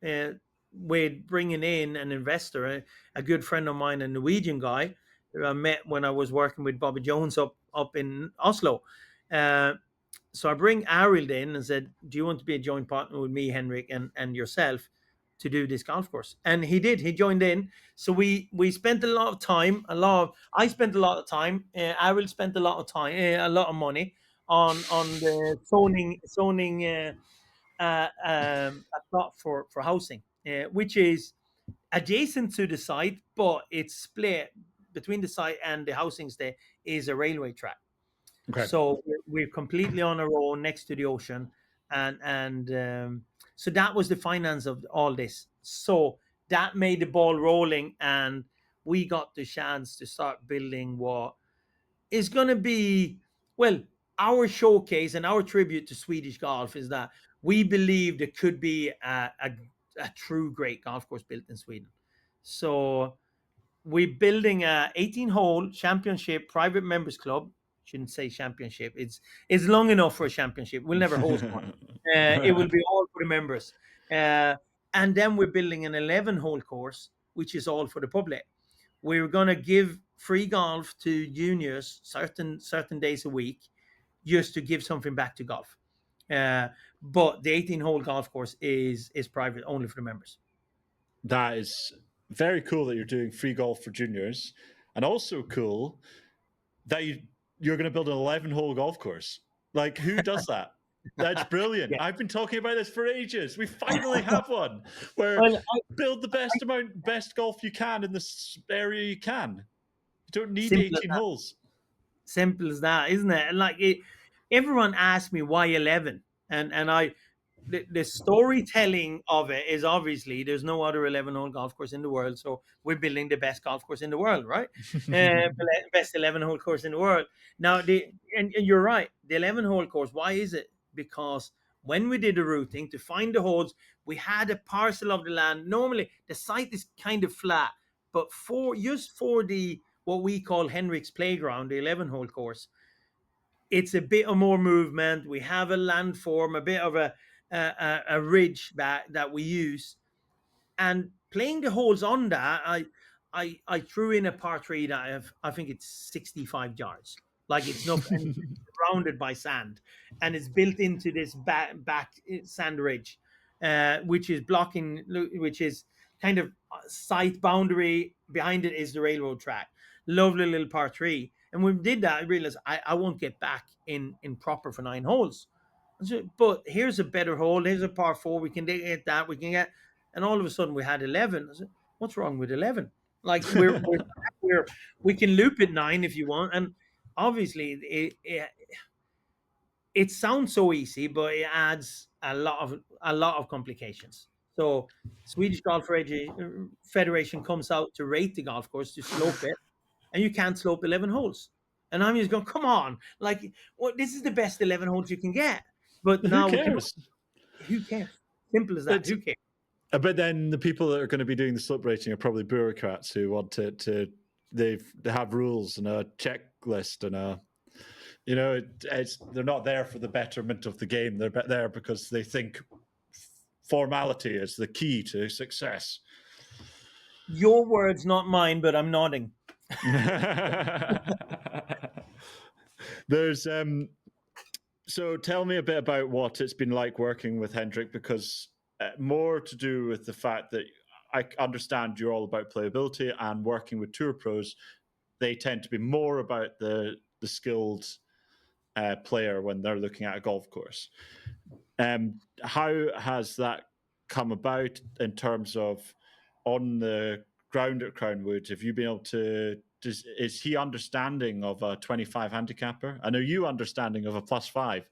with bringing in an investor, a good friend of mine, a Norwegian guy who I met when I was working with Bobby Jones up in Oslo. Uh, so I bring Arild in and said, "Do you want to be a joint partner with me, Henrik, and yourself, to do this golf course?" And he did. He joined in. So we spent a lot of time. I spent a lot of time. Arild spent a lot of time, a lot of money on the zoning a plot for housing, which is adjacent to the site, but it's split between the site and the housings. There is a railway track. Okay. So we're completely on our own next to the ocean, and so that was the finance of all this. So that made the ball rolling, and we got the chance to start building what is going to be, well, our showcase and our tribute to Swedish golf is that we believe there could be a true great golf course built in Sweden. So we're building a 18-hole championship private members club. Shouldn't say championship. It's long enough for a championship. We'll never host one. It will be all for the members. And then we're building an 11-hole course, which is all for the public. We're going to give free golf to juniors certain days a week, just to give something back to golf. But the 18-hole golf course is private, only for the members. That is very cool that you're doing free golf for juniors, and also cool that you're going to build an 11-hole golf course. Like, who does that? That's brilliant. Yeah. I've been talking about this for ages. We finally have one where Well, build the best golf you can in this area you can. You don't need Simple as 18 that. holes. Simple as that, isn't it? Like everyone asks me why 11, and the storytelling of it is obviously there's no other 11-hole golf course in the world, so we're building the best golf course in the world, right? Best 11-hole course in the world. Now, and you're right, the 11-hole course. Why is it? Because when we did the routing to find the holes, we had a parcel of the land. Normally, the site is kind of flat, but for the what we call Henrik's Playground, the 11-hole course, it's a bit of more movement. We have a landform, a bit of a ridge that we use, and playing the holes on that, I threw in a par three that I think it's 65 yards. Like it's not and surrounded by sand, and it's built into this back sand ridge, which is blocking, which is kind of site boundary. Behind it is the railroad track. Lovely little par three. And when we did that, I realized I won't get back in proper for 9 holes. But here's a better hole. Here's a par four. We can get that. We can get, and all of a sudden we had 11. I said, what's wrong with 11? Like we can loop it 9 if you want. And obviously it sounds so easy, but it adds a lot of complications. So Swedish Golf Federation comes out to rate the golf course, to slope it, and you can't slope 11 holes. And I'm just going, come on, like, well, this is the best 11 holes you can get. But now who cares? Who cares? Simple as that. Who cares? But then the people that are going to be doing the slope rating are probably bureaucrats who want they have rules and a checklist and a, you know, they're not there for the betterment of the game. They're there because they think formality is the key to success. Your words, not mine, but I'm nodding. There's so tell me a bit about what it's been like working with Henrik, because more to do with the fact that I understand you're all about playability, and working with tour pros, they tend to be more about the skilled player when they're looking at a golf course. How has that come about in terms of on the ground at Crownwood? Have you been able to, is he understanding of a 25 handicapper? And are you understanding of a +5?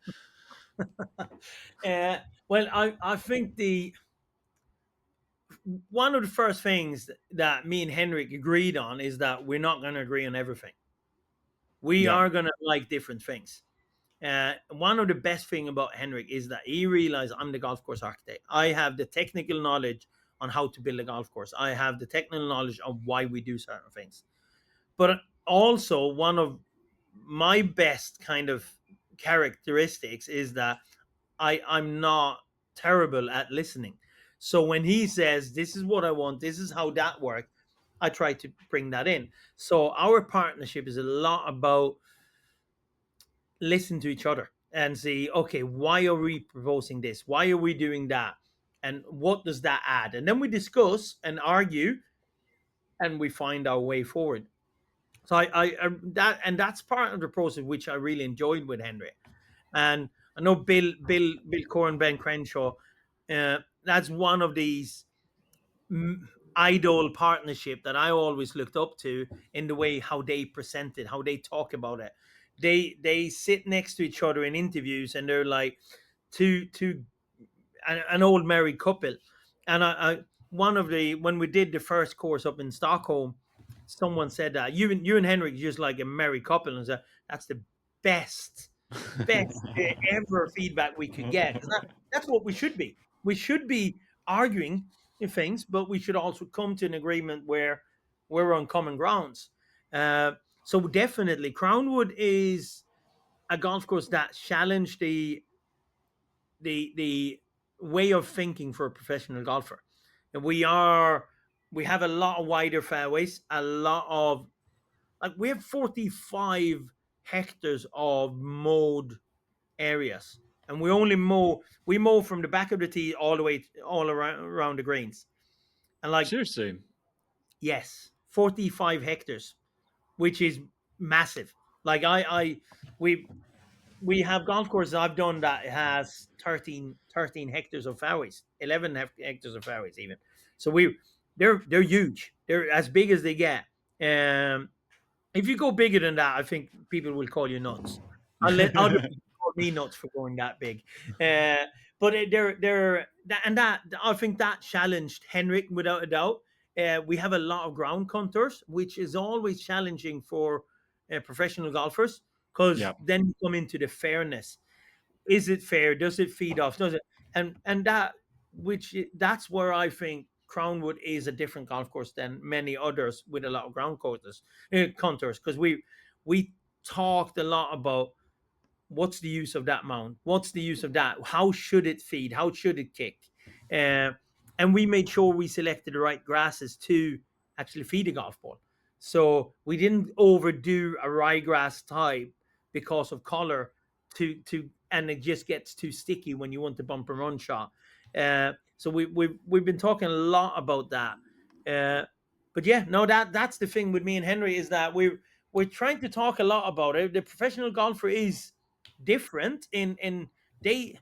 Well, I think one of the first things that me and Henrik agreed on is that we're not going to agree on everything. We are going to like different things. One of the best thing about Henrik is that he realized I'm the golf course architect. I have the technical knowledge on how to build a golf course. I have the technical knowledge on why we do certain things. But also, one of my best kind of characteristics is that I'm not terrible at listening. So when he says, this is what I want, this is how that works, I try to bring that in. So our partnership is a lot about listen to each other and see, okay, why are we proposing this? Why are we doing that? And what does that add? And then we discuss and argue, and we find our way forward. So that's part of the process which I really enjoyed with Henry. And I know Bill Corn, Ben Crenshaw. That's one of these idol partnership that I always looked up to in the way how they present it, how they talk about it. They sit next to each other in interviews, and they're like an old married couple. And I one of the when we did the first course up in Stockholm, someone said that you and Henrik just like a married couple, and said that's the best ever feedback we could get. That's what we should be. We should be arguing things, but we should also come to an agreement where we're on common grounds. So definitely, Crownwood is a golf course that challenged the way of thinking for a professional golfer. And we have a lot of wider fairways, a lot of we have 45 hectares of mowed areas, and we mow from the back of the tee all the way all around the greens. And Seriously, yes, 45 hectares, which is massive. Like we have golf courses I've done that has 13 hectares of fairways, 11 hectares of fairways even. So they're huge. They're as big as they get. If you go bigger than that, I think people will call you nuts. I'll let other people call me nuts for going that big. But that I think that challenged Henrik without a doubt. We have a lot of ground contours, which is always challenging for professional golfers, because Yeah. then you come into the fairness. Is it fair? Does it feed off? Does it? And that's where I think Crownwood is a different golf course than many others with a lot of ground contours, because we talked a lot about what's the use of that mount, what's the use of that, how should it feed, how should it kick, uh, and we made sure we selected the right grasses to actually feed a golf ball. So we didn't overdo a ryegrass type because of color, and it just gets too sticky when you want the bump and run shot. So we've been talking a lot about that. But yeah, no, that's the thing with me and Henry, is that we're trying to talk a lot about it. The professional golfer is different in they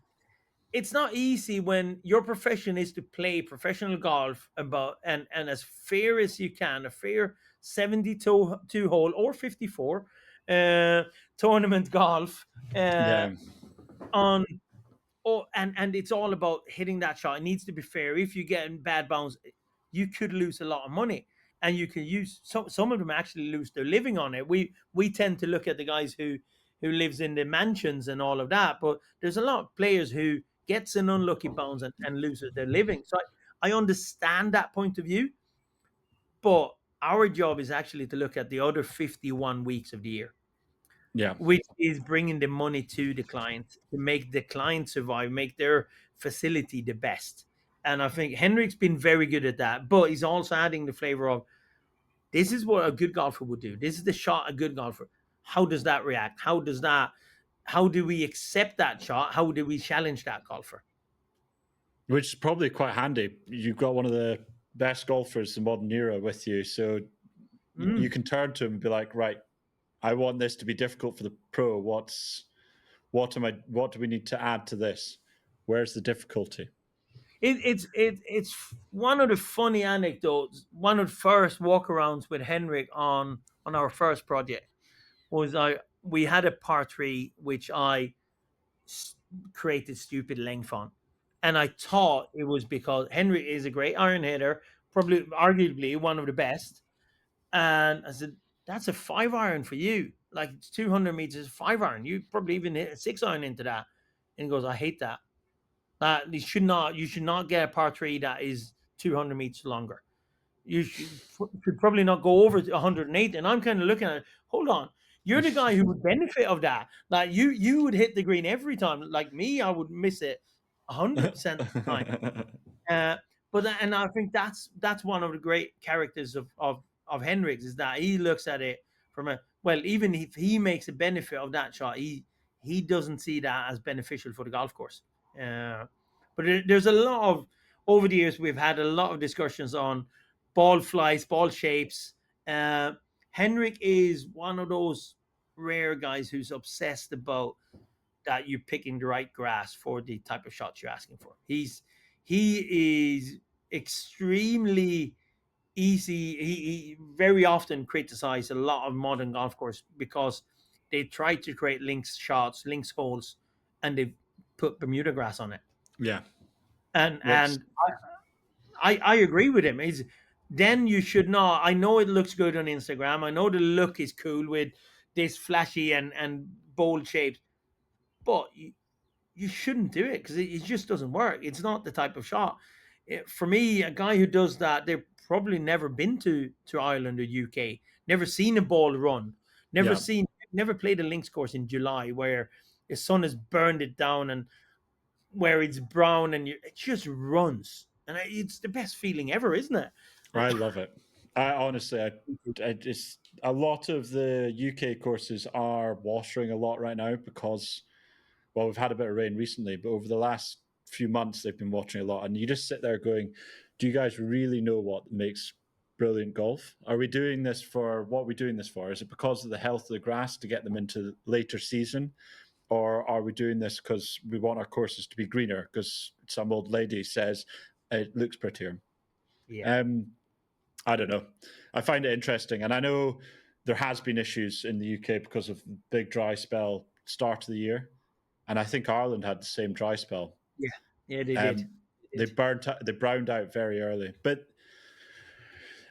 it's not easy when your profession is to play professional golf, about and as fair as you can, a fair 72 hole or 54 tournament golf, uh, Yeah. on and it's all about hitting that shot. It needs to be fair. If you get in bad bounce, you could lose a lot of money, and you can use some of them actually lose their living on it. We tend to look at the guys who lives in the mansions and all of that, but there's a lot of players who gets an unlucky bounce and loses their living. So I understand that point of view, but our job is actually to look at the other 51 weeks of the year, Yeah. which is bringing the money to the client to make the client survive, make their facility the best. And I think Henrik's been very good at that, but he's also adding the flavor of, this is what a good golfer would do. This is the shot a good golfer. How does that react? How do we accept that shot? How do we challenge that golfer? Which is probably quite handy. You've got one of the best golfers in the modern era with you, so you can turn to him and be like, right, I want this to be difficult for the pro. What do we need to add to this? Where's the difficulty? It's one of the funny anecdotes. One of the first walkarounds with Henrik on our first project was, we had a par three which I created stupid length on, and I thought it was because Henrik is a great iron hitter, probably arguably one of the best, and I said, that's a 5 iron for you. Like, it's 200 meters, 5 iron. You probably even hit a 6 iron into that. And he goes, I hate that. You should not get a par three that is 200 meters longer. You should probably not go over 108. And I'm kind of looking at it, hold on. You're the guy who would benefit of that. Like, you would hit the green every time. Like me, I would miss it 100% of the time. But and I think that's one of the great characters of Hendricks, is that he looks at it from a, well, even if he makes a benefit of that shot, he doesn't see that as beneficial for the golf course. But there's a lot of, over the years we've had a lot of discussions on ball flights, ball shapes. Henrik is one of those rare guys who's obsessed about that you're picking the right grass for the type of shots you're asking for. He is extremely easy. He very often criticizes a lot of modern golf course because they try to create links shots, links holes, and they put Bermuda grass on it. Yeah. And I agree with him. Is then you should not. I know it looks good on Instagram. I know the look is cool with this flashy and bold shapes, but you shouldn't do it because it just doesn't work. It's not the type of shot. For me, a guy who does that, they've probably never been to Ireland or UK, never seen a ball run, never played a links course in July where the sun has burned it down and where it's brown and it just runs. And it's the best feeling ever, isn't it? I love it. I honestly, just a lot of the UK courses are watering a lot right now because, well, we've had a bit of rain recently, but over the last few months they've been watering a lot, and you just sit there going, do you guys really know what makes brilliant golf? Are we doing this for what are we doing this for? Is it because of the health of the grass to get them into later season? Or are we doing this because we want our courses to be greener because some old lady says it looks prettier? Yeah. I don't know. I find it interesting. And I know there has been issues in the UK because of big dry spell start of the year. And I think Ireland had the same dry spell. Yeah, they did. They browned out very early. But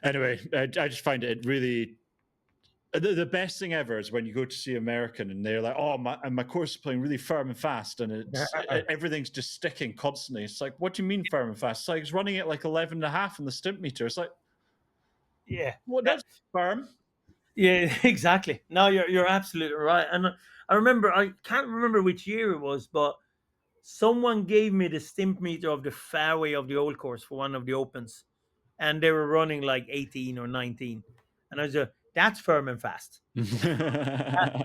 anyway, I just find it really the best thing ever is when you go to see American and they're like, "Oh, my course is playing really firm and fast, and everything's just sticking constantly." It's like, what do you mean firm and fast? It's like it's running at like 11.5 on the stimp meter. It's like, Yeah. what? That's firm. Yeah, exactly. No, you're absolutely right. And I remember, I can't remember which year it was, but someone gave me the stimp meter of the fairway of the old course for one of the opens, and they were running like 18 or 19, and I was like, "That's firm and fast." That's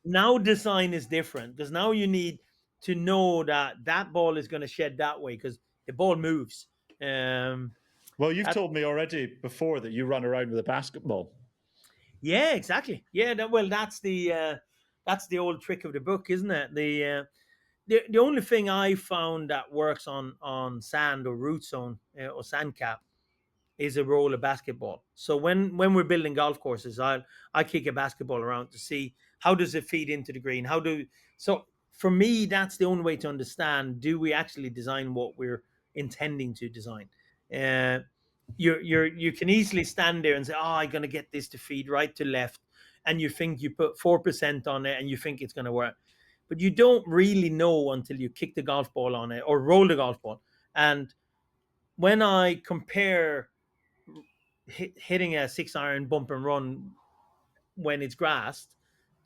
now design is different because now you need to know that that ball is going to shed that way because the ball moves. Um, Well, you've that, told me already before that you run around with a basketball. yeah, exactly. Yeah, well, that's the old trick of the book, isn't it? The only thing I found that works on sand or root zone or sand cap is a roll of basketball. So when we're building golf courses, I kick a basketball around to see how does it feed into the green. So for me, that's the only way to understand: do we actually design what we're intending to design? Uh, you can easily stand there and say, "Oh, I'm going to get this to feed right to left," and you think you put 4% on it, and you think it's going to work, but you don't really know until you kick the golf ball on it or roll the golf ball. And when I compare hitting a 6 iron bump and run when it's grassed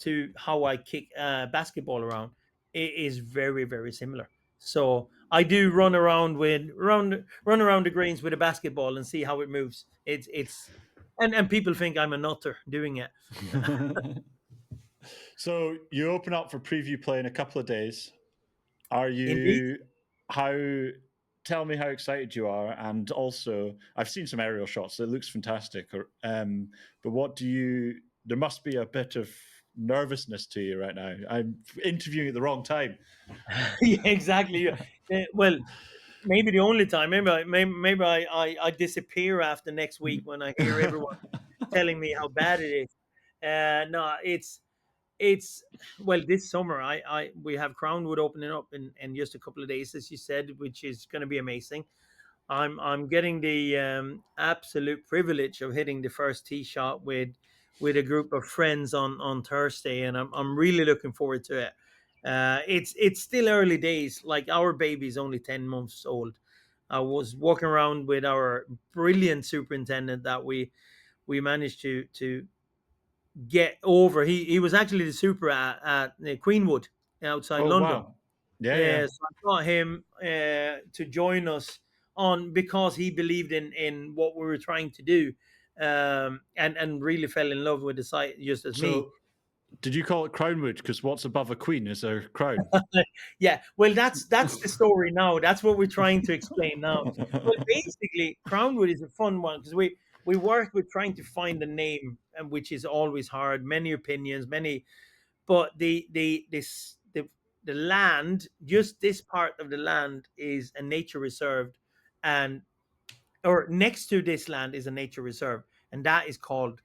to how I kick a basketball around, it is very, very similar. So I do run around the greens with a basketball and see how it moves. It's and people think I'm a nutter doing it. So you open up for preview play in a couple of days. Are Indeed. you how? Tell me how excited you are, and also I've seen some aerial shots. It looks fantastic. But what do you? There must be a bit of nervousness to you right now. I'm interviewing at the wrong time. Yeah, exactly. Yeah. Well, maybe the only time. Maybe I disappear after next week when I hear everyone telling me how bad it is. No, it's well, this summer I we have Crownwood opening up in just a couple of days, as you said, which is going to be amazing. I'm getting the absolute privilege of hitting the first tee shot with a group of friends on Thursday, and I'm really looking forward to it. It's still early days. Like, our baby's only 10 months old. I was walking around with our brilliant superintendent that we managed to get over. He was actually the super at Queenwood outside Oh London. wow! Yeah. So I got him to join us on because he believed in what we were trying to do, and really fell in love with the site just as me. So did you call it Crownwood? Because what's above a queen is a crown. Yeah, well, that's the story now. That's what we're trying to explain now. Well, basically, Crownwood is a fun one because we work with trying to find a name, and which is always hard. Many opinions, but the land, just this part of the land, is a nature reserve, and or next to this land is a nature reserve, and that is called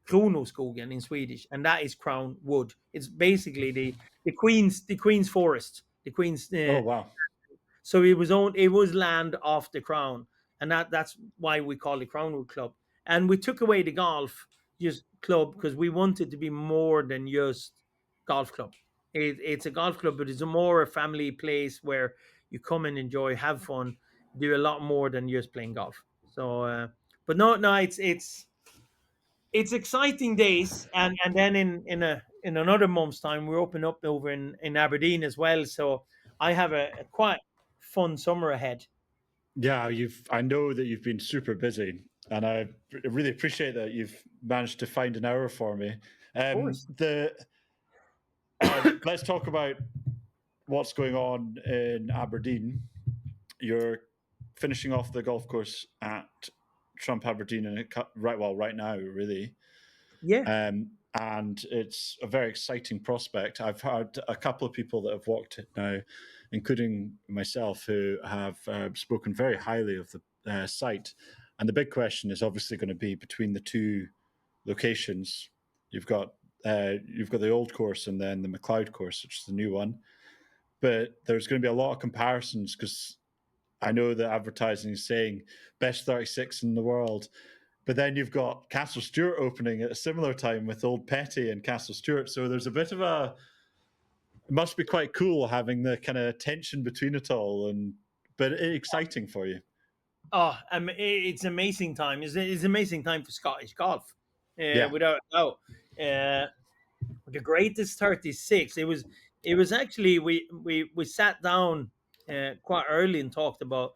Kronoskogen in Swedish, and that is Crown Wood. It's basically the Queen's forest, the Queen's. Oh wow! So it was land off the crown, and that's why we call it Crownwood Club. And we took away the golf just club because we wanted to be more than just golf club. It's a golf club, but it's a more a family place where you come and enjoy, have fun, do a lot more than just playing golf. So, but no, it's exciting days, and then in another month's time we open up over in Aberdeen as well. So I have a quite fun summer ahead. Yeah, I know that you've been super busy, and I really appreciate that you've managed to find an hour for me. Of course. Let's talk about what's going on in Aberdeen. You're finishing off the golf course at Trump Aberdeen, and right now, really. Yeah. And it's a very exciting prospect. I've had a couple of people that have walked it now, including myself, who have spoken very highly of the site. And the big question is obviously going to be between the two locations. You've got the old course and then the MacLeod course, which is the new one. but there's going to be a lot of comparisons because I know that advertising is saying best 36 in the world. But then you've got Castle Stewart opening at a similar time with Old Petty and Castle Stewart. So there's a bit of a. It must be quite cool having the kind of tension between it all, but exciting for you. Oh, it's amazing time. It's amazing time for Scottish golf, Yeah. without a doubt. The greatest 36. It was actually we sat down quite early and talked about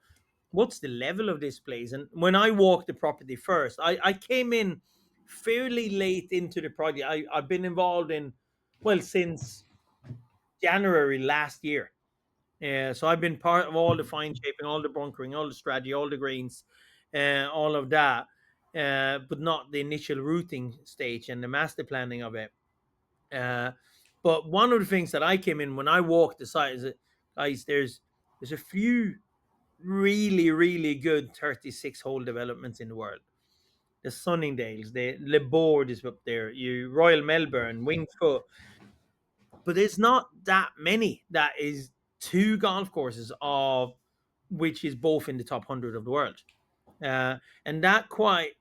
what's the level of this place. And when I walked the property first, I came in fairly late into the project. I've been involved in, well, since January last year. So I've been part of all the fine shaping, all the bunkering, all the strategy, all the greens, all of that, but not the initial routing stage and the master planning of it. Uh, but one of the things that I came in when I walked the site is that, guys, there's a few really good 36 hole developments in the world. The Sunningdales, the Le Board is up there, you Royal Melbourne, Winged Foot, but there's not that many. That is two golf courses of which is both in the top 100 of the world, and that quite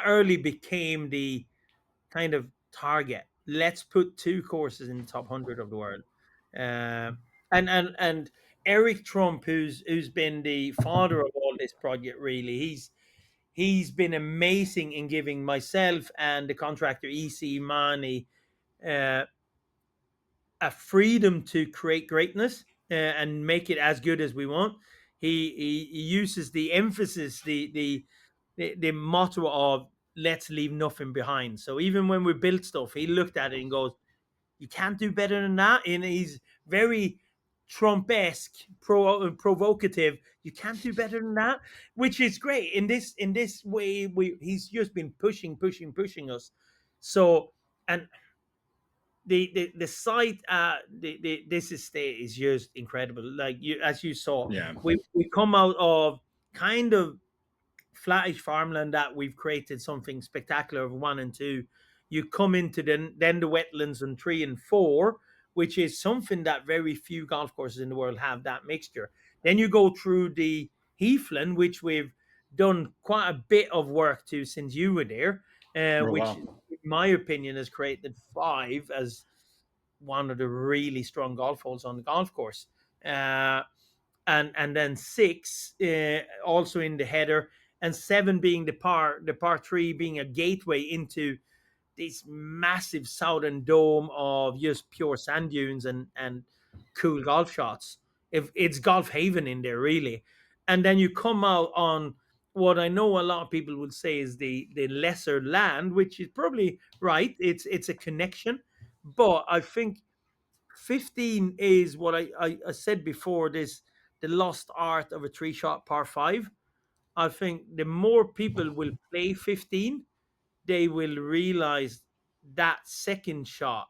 early became the kind of target. Let's put two courses in the top 100 of the world. And Eric Trump, who's been the father of all this project, really, he's been amazing in giving myself and the contractor EC Mani uh, a freedom to create greatness and make it as good as we want. He uses the emphasis, the motto of let's leave nothing behind. So even when we built stuff, he looked at it and goes, "You can't do better than that." And he's very Trump-esque, provocative. You can't do better than that, which is great. In this way, he's just been pushing us. So and the site this estate is just incredible. Like you, as you saw, Yeah. we come out of kind of flattish farmland that we've created something spectacular of 1 and 2. You come into then the wetlands on 3 and 4, which is something that very few golf courses in the world have, that mixture. Then you go through the heathland, which we've done quite a bit of work to since you were there, Oh, which wow. in my opinion has created 5 as one of the really strong golf holes on the golf course. And then 6 also in the header, and 7 being the par 3 being a gateway into this massive southern dome of just pure sand dunes and cool golf shots. If it's golf haven in there, really. And then you come out on what I know a lot of people would say is the lesser land, which is probably right. It's a connection, but I think 15 is what I said before, this the lost art of a 3 shot par 5. I think the more people will play 15, they will realize that second shot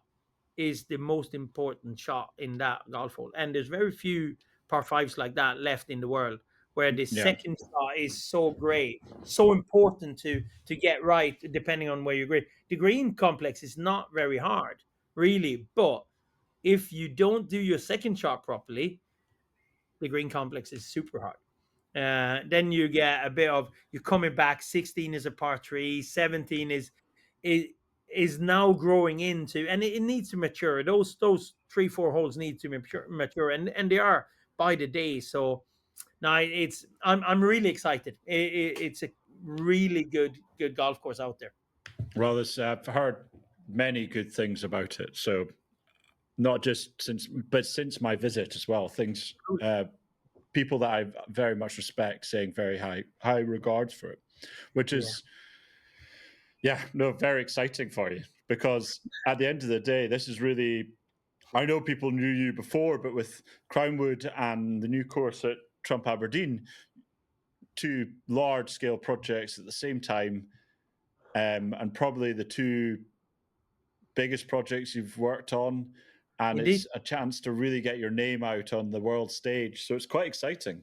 is the most important shot in that golf hole. And there's very few par 5s like that left in the world, where the Yeah. second shot is so great, so important to get right, depending on where you green. The green complex is not very hard, really, but if you don't do your second shot properly, the green complex is super hard. Then you get a bit of you coming back. 16 is a par 3. 17 is is now growing into, and it needs to mature. Those 3-4 holes need to mature, and they are by the day. So now I'm really excited. It's a really good golf course out there. Well, I've heard many good things about it. So not just since my visit as well. Things people that I very much respect saying very high regards for it, which is very exciting for you, because at the end of the day, this is really, I know people knew you before, but with Crownwood and the new course at Trump Aberdeen, 2 large scale projects at the same time, and probably the 2 biggest projects you've worked on, and Indeed. it's a chance to really get your name out on the world stage. So it's quite exciting.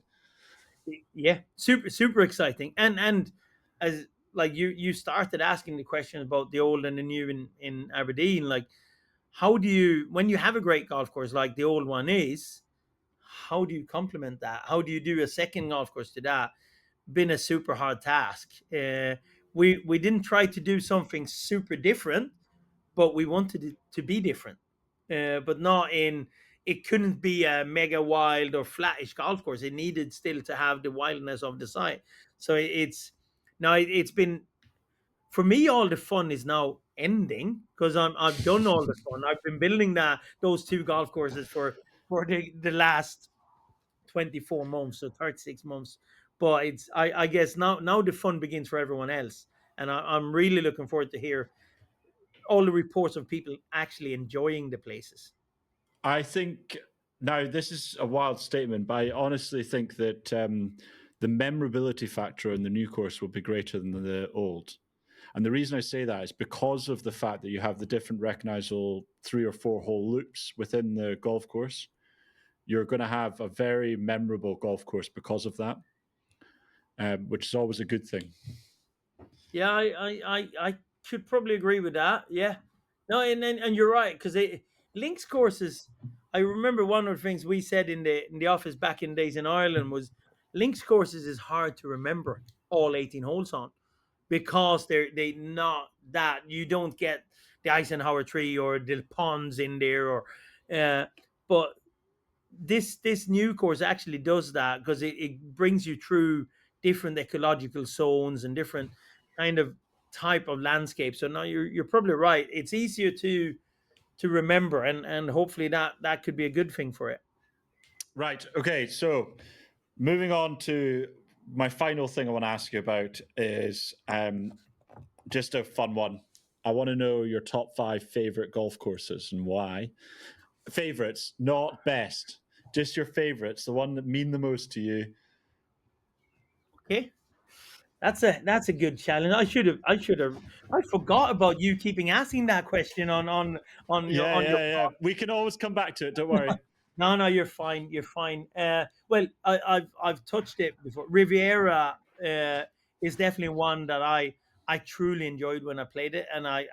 Yeah, super exciting. And as like you started asking the question about the old and the new in Aberdeen, like how do you, when you have a great golf course like the old one is, how do you complement that? How do you do a second golf course to that? Been a super hard task. We didn't try to do something super different, but we wanted it to be different, but not in. It couldn't be a mega wild or flattish golf course. It needed still to have the wildness of the site. So it's now it's been, for me, all the fun is now ending because I've done all the fun. I've been building those two golf courses for the last 24 months or 36 months. But I guess now the fun begins for everyone else, and I'm really looking forward to hear all the reports of people actually enjoying the places. I think now this is a wild statement, but I honestly think that the memorability factor in the new course will be greater than the old. And the reason I say that is because of the fact that you have the different recognizable 3 or 4 hole loops within the golf course. You're going to have a very memorable golf course because of that, which is always a good thing. Yeah, I should probably agree with that. Yeah, no, and you're right because links courses. I remember one of the things we said in the office back in days in Ireland was links courses is hard to remember all 18 holes on because they not that you don't get the Eisenhower tree or the ponds in there or but this new course actually does that because it brings you through different ecological zones and different kind of type of landscape. So now you're probably right. It's easier to remember, and hopefully that could be a good thing for it. Right. Okay. So moving on to my final thing I want to ask you about is just a fun one. I want to know your top 5 favorite golf courses and why. Favorites, not best. Just your favorites, the one that mean the most to you. Okay. That's a good challenge. I forgot about you keeping asking that question Yeah, on your yeah, yeah. We can always come back to it. Don't worry. No, you're fine. You're fine. Well, I've touched it before. Riviera is definitely one that I truly enjoyed when I played it, and I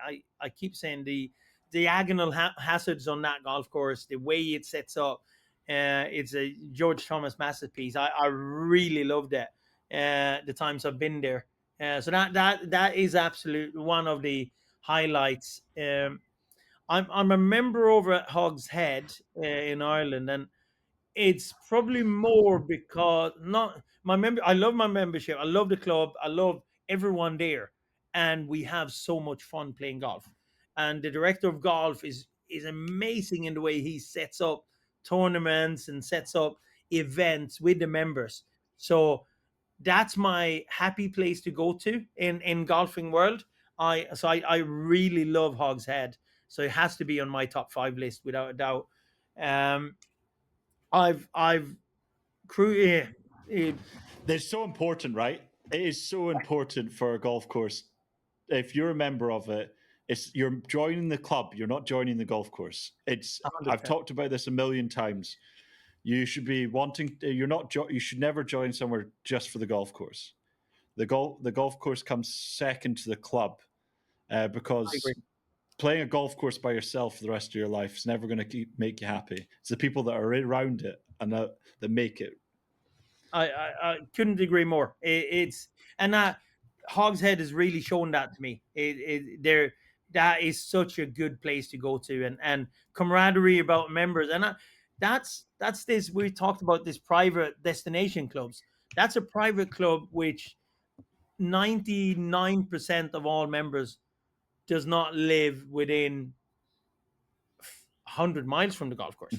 keep saying the diagonal hazards on that golf course, the way it sets up, it's a George Thomas masterpiece. I really loved it. The times I've been there, so that is absolute one of the highlights. I'm a member over at Hogs Head in Ireland, and it's probably more because not my member. I love my membership. I love the club. I love everyone there, and we have so much fun playing golf. And the director of golf is amazing in the way he sets up tournaments and sets up events with the members. So that's my happy place to go to in golfing world. I really love Hogs Head, so it has to be on my top 5 list without a doubt. Um, I've crew. They're so important, right? It is so important for a golf course. If you're a member of it, it's you're joining the club. You're not joining the golf course. It's I've 100%. talked about this a million times. You should be wanting. You're not. You should never join somewhere just for the golf course. The golf course comes second to the club I agree. because playing a golf course by yourself for the rest of your life is never going to make you happy. It's the people that are around it and that make it. I couldn't agree more. It's and that Hogshead has really shown that to me. There that is such a good place to go to, and camaraderie about members, and that's this we talked about this private destination clubs. That's a private club which 99% of all members does not live within 100 miles from the golf course.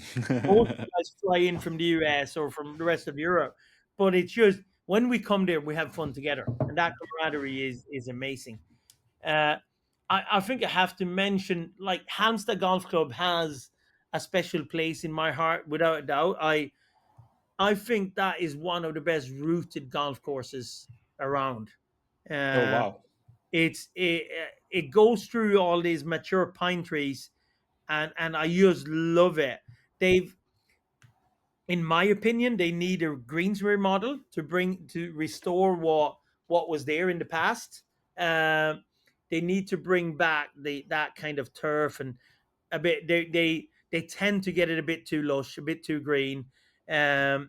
Most guys fly in from the US or from the rest of Europe, but it's just when we come there, we have fun together, and that camaraderie is amazing. Uh, I think I have to mention like Halmstad Golf Club has a special place in my heart, without a doubt. I think that is one of the best rooted golf courses around. Oh Uh, wow! it goes through all these mature pine trees, and I just love it. They've, in my opinion, they need a greensware model to restore what was there in the past. They need to bring back that kind of turf and a bit. They tend to get it a bit too lush, a bit too green. And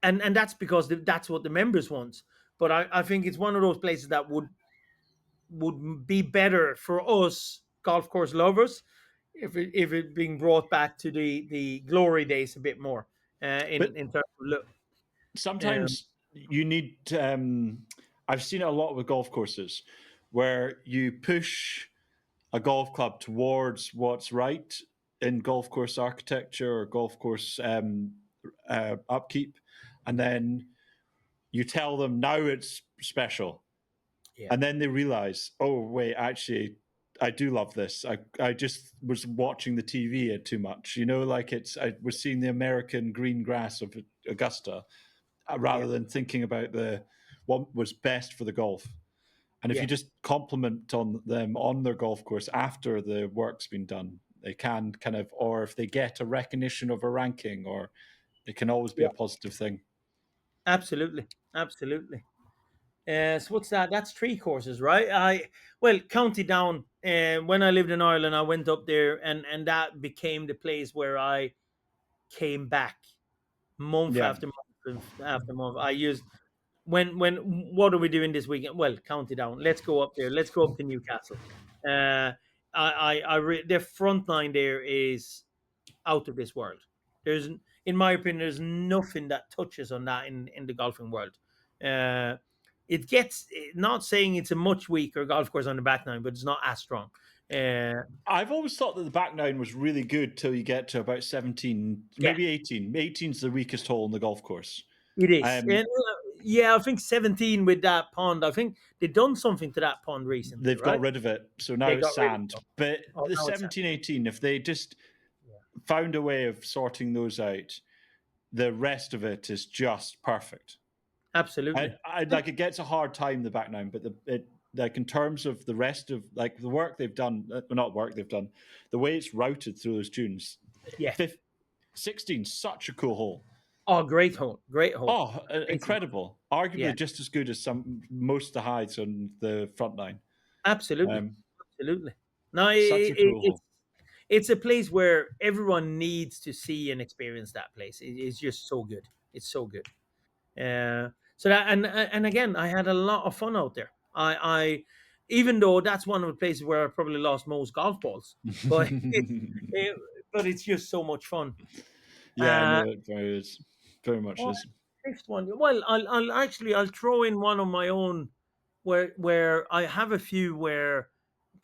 that's because that's what the members want. But I think it's one of those places that would be better for us golf course lovers if it being brought back to the glory days a bit more But in terms of look. sometimes you need I've seen it a lot with golf courses where you push a golf club towards what's right in golf course architecture or golf course upkeep, and then you tell them now it's special, Yeah. and then they realize, oh wait, actually I do love this. I just was watching the TV too much, like I was seeing the American green grass of Augusta rather than thinking about what was best for the golf. And if Yeah. you just compliment on them on their golf course after the work's been done, they can kind of, or if they get a recognition of a ranking, or it can always be Yeah. a positive thing. Absolutely. So what's that? That's 3 courses, right? County Down. When I lived in Ireland, I went up there, and that became the place where I came back month Yeah. after month after month. I used when what are we doing this weekend? Well, County Down. Let's go up there. Let's go up to Newcastle. Uh, the front line there is out of this world. There's, in my opinion, there's nothing that touches on that in the golfing world. Uh, it gets, not saying it's a much weaker golf course on the back nine, but it's not as strong. I've always thought that the back nine was really good till you get to about 17, maybe 18. 18's the weakest hole in the golf course. It is. I think 17 with that pond. I think they've done something to that pond recently. They've got rid of it, so now it's sand. But the 17, 18, if they just found a way of sorting those out, the rest of it is just perfect. Absolutely. Like, it gets a hard time, the back nine, but like in terms of the rest of like the work they've done, not work they've done, the way it's routed through those dunes. Yeah. 16, such a cool hole. Oh, great hole. Oh, incredible. Arguably just as good as most of the highs on the front nine. Absolutely. No, such a cool hole. It's a place where everyone needs to see and experience that place. It's just so good. It's so good. So that, and again, I had a lot of fun out there. I even though that's one of the places where I probably lost most golf balls, but it's just so much fun. Yeah, no, it very much is. Fifth one. Well, I'll throw in one of my own where I have a few where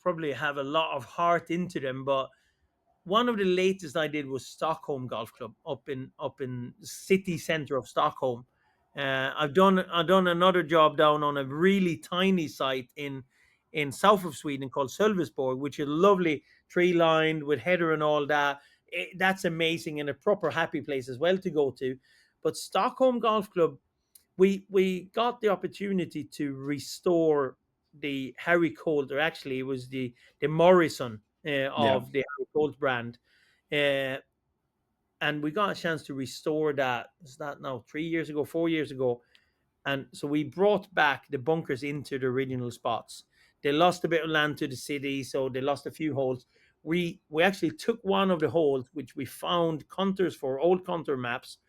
probably have a lot of heart into them, but one of the latest I did was Stockholm Golf Club up in city center of Stockholm. I've done another job down on a really tiny site in south of Sweden called Sölvesborg, which is lovely, tree lined with heather and all that. That's amazing and a proper happy place as well to go to. But Stockholm Golf Club, we got the opportunity to restore the Harry Colt, or actually it was the Morrison of the Harry Colt brand. And we got a chance to restore that. Is that now 4 years ago? And so we brought back the bunkers into the original spots. They lost a bit of land to the city, so they lost a few holes. We actually took one of the holes, which we found contours for, old contour maps,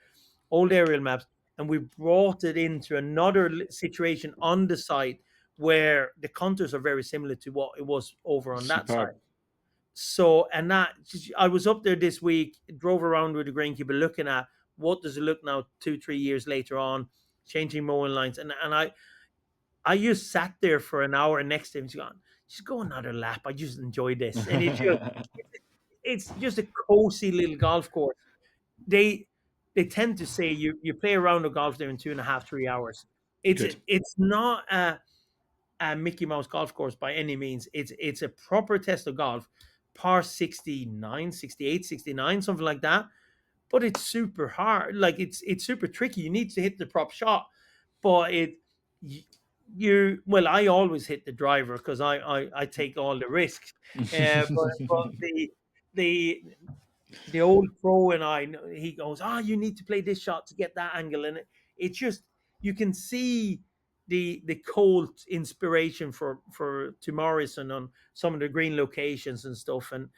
old aerial maps, and we brought it into another situation on the site where the contours are very similar to what it was over on that side. So, and that, I was up there this week, drove around with the greenkeeper looking at what does it look now 2-3 years later on, changing mowing lines. And I just sat there for an hour next to him. He's gone, just go another lap. I just enjoyed this. And it's just a cozy little golf course. They tend to say you play around the golf there in 2.5-3 hours. It's not a Mickey Mouse golf course by any means. It's a proper test of golf, par 69, 68, 69, something like that. But it's super hard. Like it's super tricky. You need to hit the prop shot, but I always hit the driver because I take all the risks. But the old pro and he goes, you need to play this shot to get that angle, and it's just, you can see the Colt inspiration to Morrison on some of the green locations and stuff. And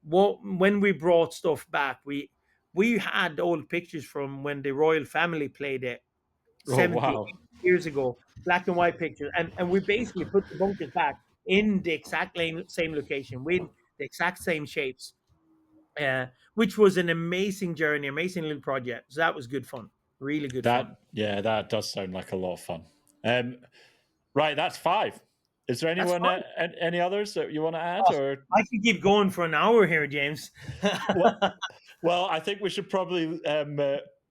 when we brought stuff back, we we had old pictures from when the royal family played it Oh 70 wow. years ago, black and white pictures, and we basically put the bunkers back in the exact same location with the exact same shapes, which was an amazing journey, amazing little project. So that was good fun, really good fun. That does sound like a lot of fun. Right, that's 5. Is there That's anyone fun. any others that you want to add, Oh, or I could keep going for an hour here, James. well, I think we should probably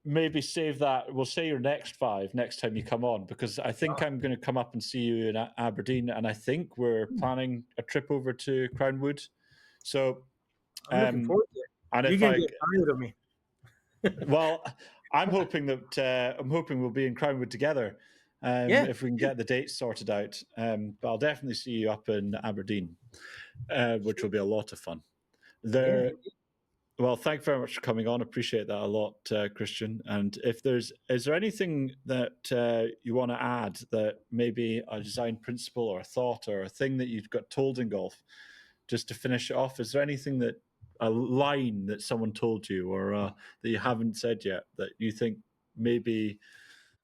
maybe save that. We'll say your next 5 next time you come on, because I think I'm going to come up and see you in Aberdeen, and I think we're planning a trip over to Crownwood. So, I'm looking forward to it. and You're if gonna I, get tired of me. well, I'm hoping we'll be in Crownwood together. Yeah. If we can get the dates sorted out. But I'll definitely see you up in Aberdeen, which will be a lot of fun. Yeah. Well, thank you very much for coming on. Appreciate that a lot, Christian. And is there anything that you want to add, that maybe a design principle or a thought or a thing that you've got told in golf, just to finish it off? Is there anything a line that someone told you, or that you haven't said yet, that you think maybe?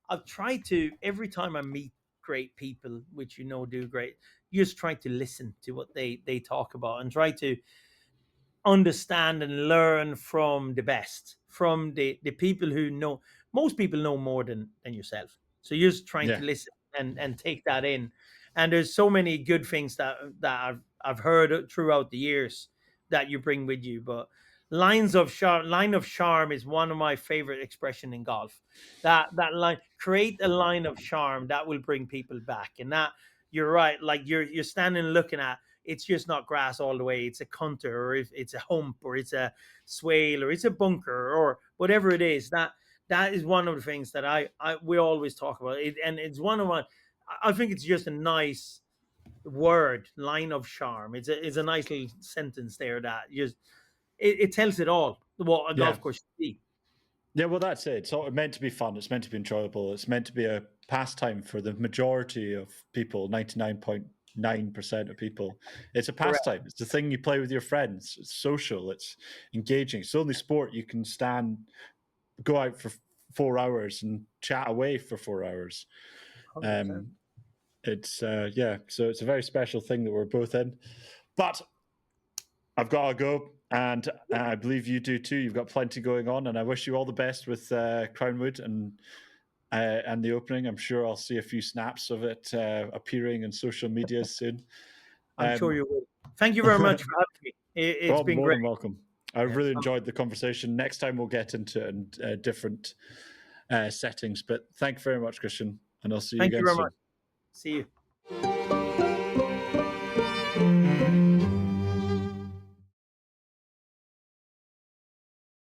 I've tried to, every time I meet great people, which do great, you just try to listen to what they talk about and try to understand and learn from the best, from the people who know. Most people know more than yourself, so you're just trying Yeah, to listen and take that in. And there's so many good things that I've heard throughout the years that you bring with you. But line of charm is one of my favorite expression in golf. That line, create a line of charm that will bring people back. And that, you're right, like you're standing looking at, it's just not grass all the way. It's a contour, or if it's a hump, or it's a swale, or it's a bunker, or whatever it is. That is one of the things that we always talk about. And it's one of my. I think it's just a nice word, line of charm. It's a nice little sentence there that just it tells it all. What a yeah. golf course should be. Yeah, well, that's it. It's all meant to be fun. It's meant to be enjoyable. It's meant to be a pastime for the majority of people, 99.9% of people. It's a Correct. pastime. It's the thing you play with your friends. It's social. It's engaging. It's the only sport you can go out for 4 hours and chat away for 4 hours. 100%. So it's a very special thing that we're both in. But I've got to go, and I believe you do too. You've got plenty going on, and I wish you all the best with Crownwood and the opening. I'm sure I'll see a few snaps of it appearing in social media soon. I'm sure you will. Thank you very much for having me. It's been more great. than welcome. I really enjoyed the conversation. Next time we'll get into it in different settings. But thank you very much, Christian, and I'll see you Thank you again very soon. much. See you.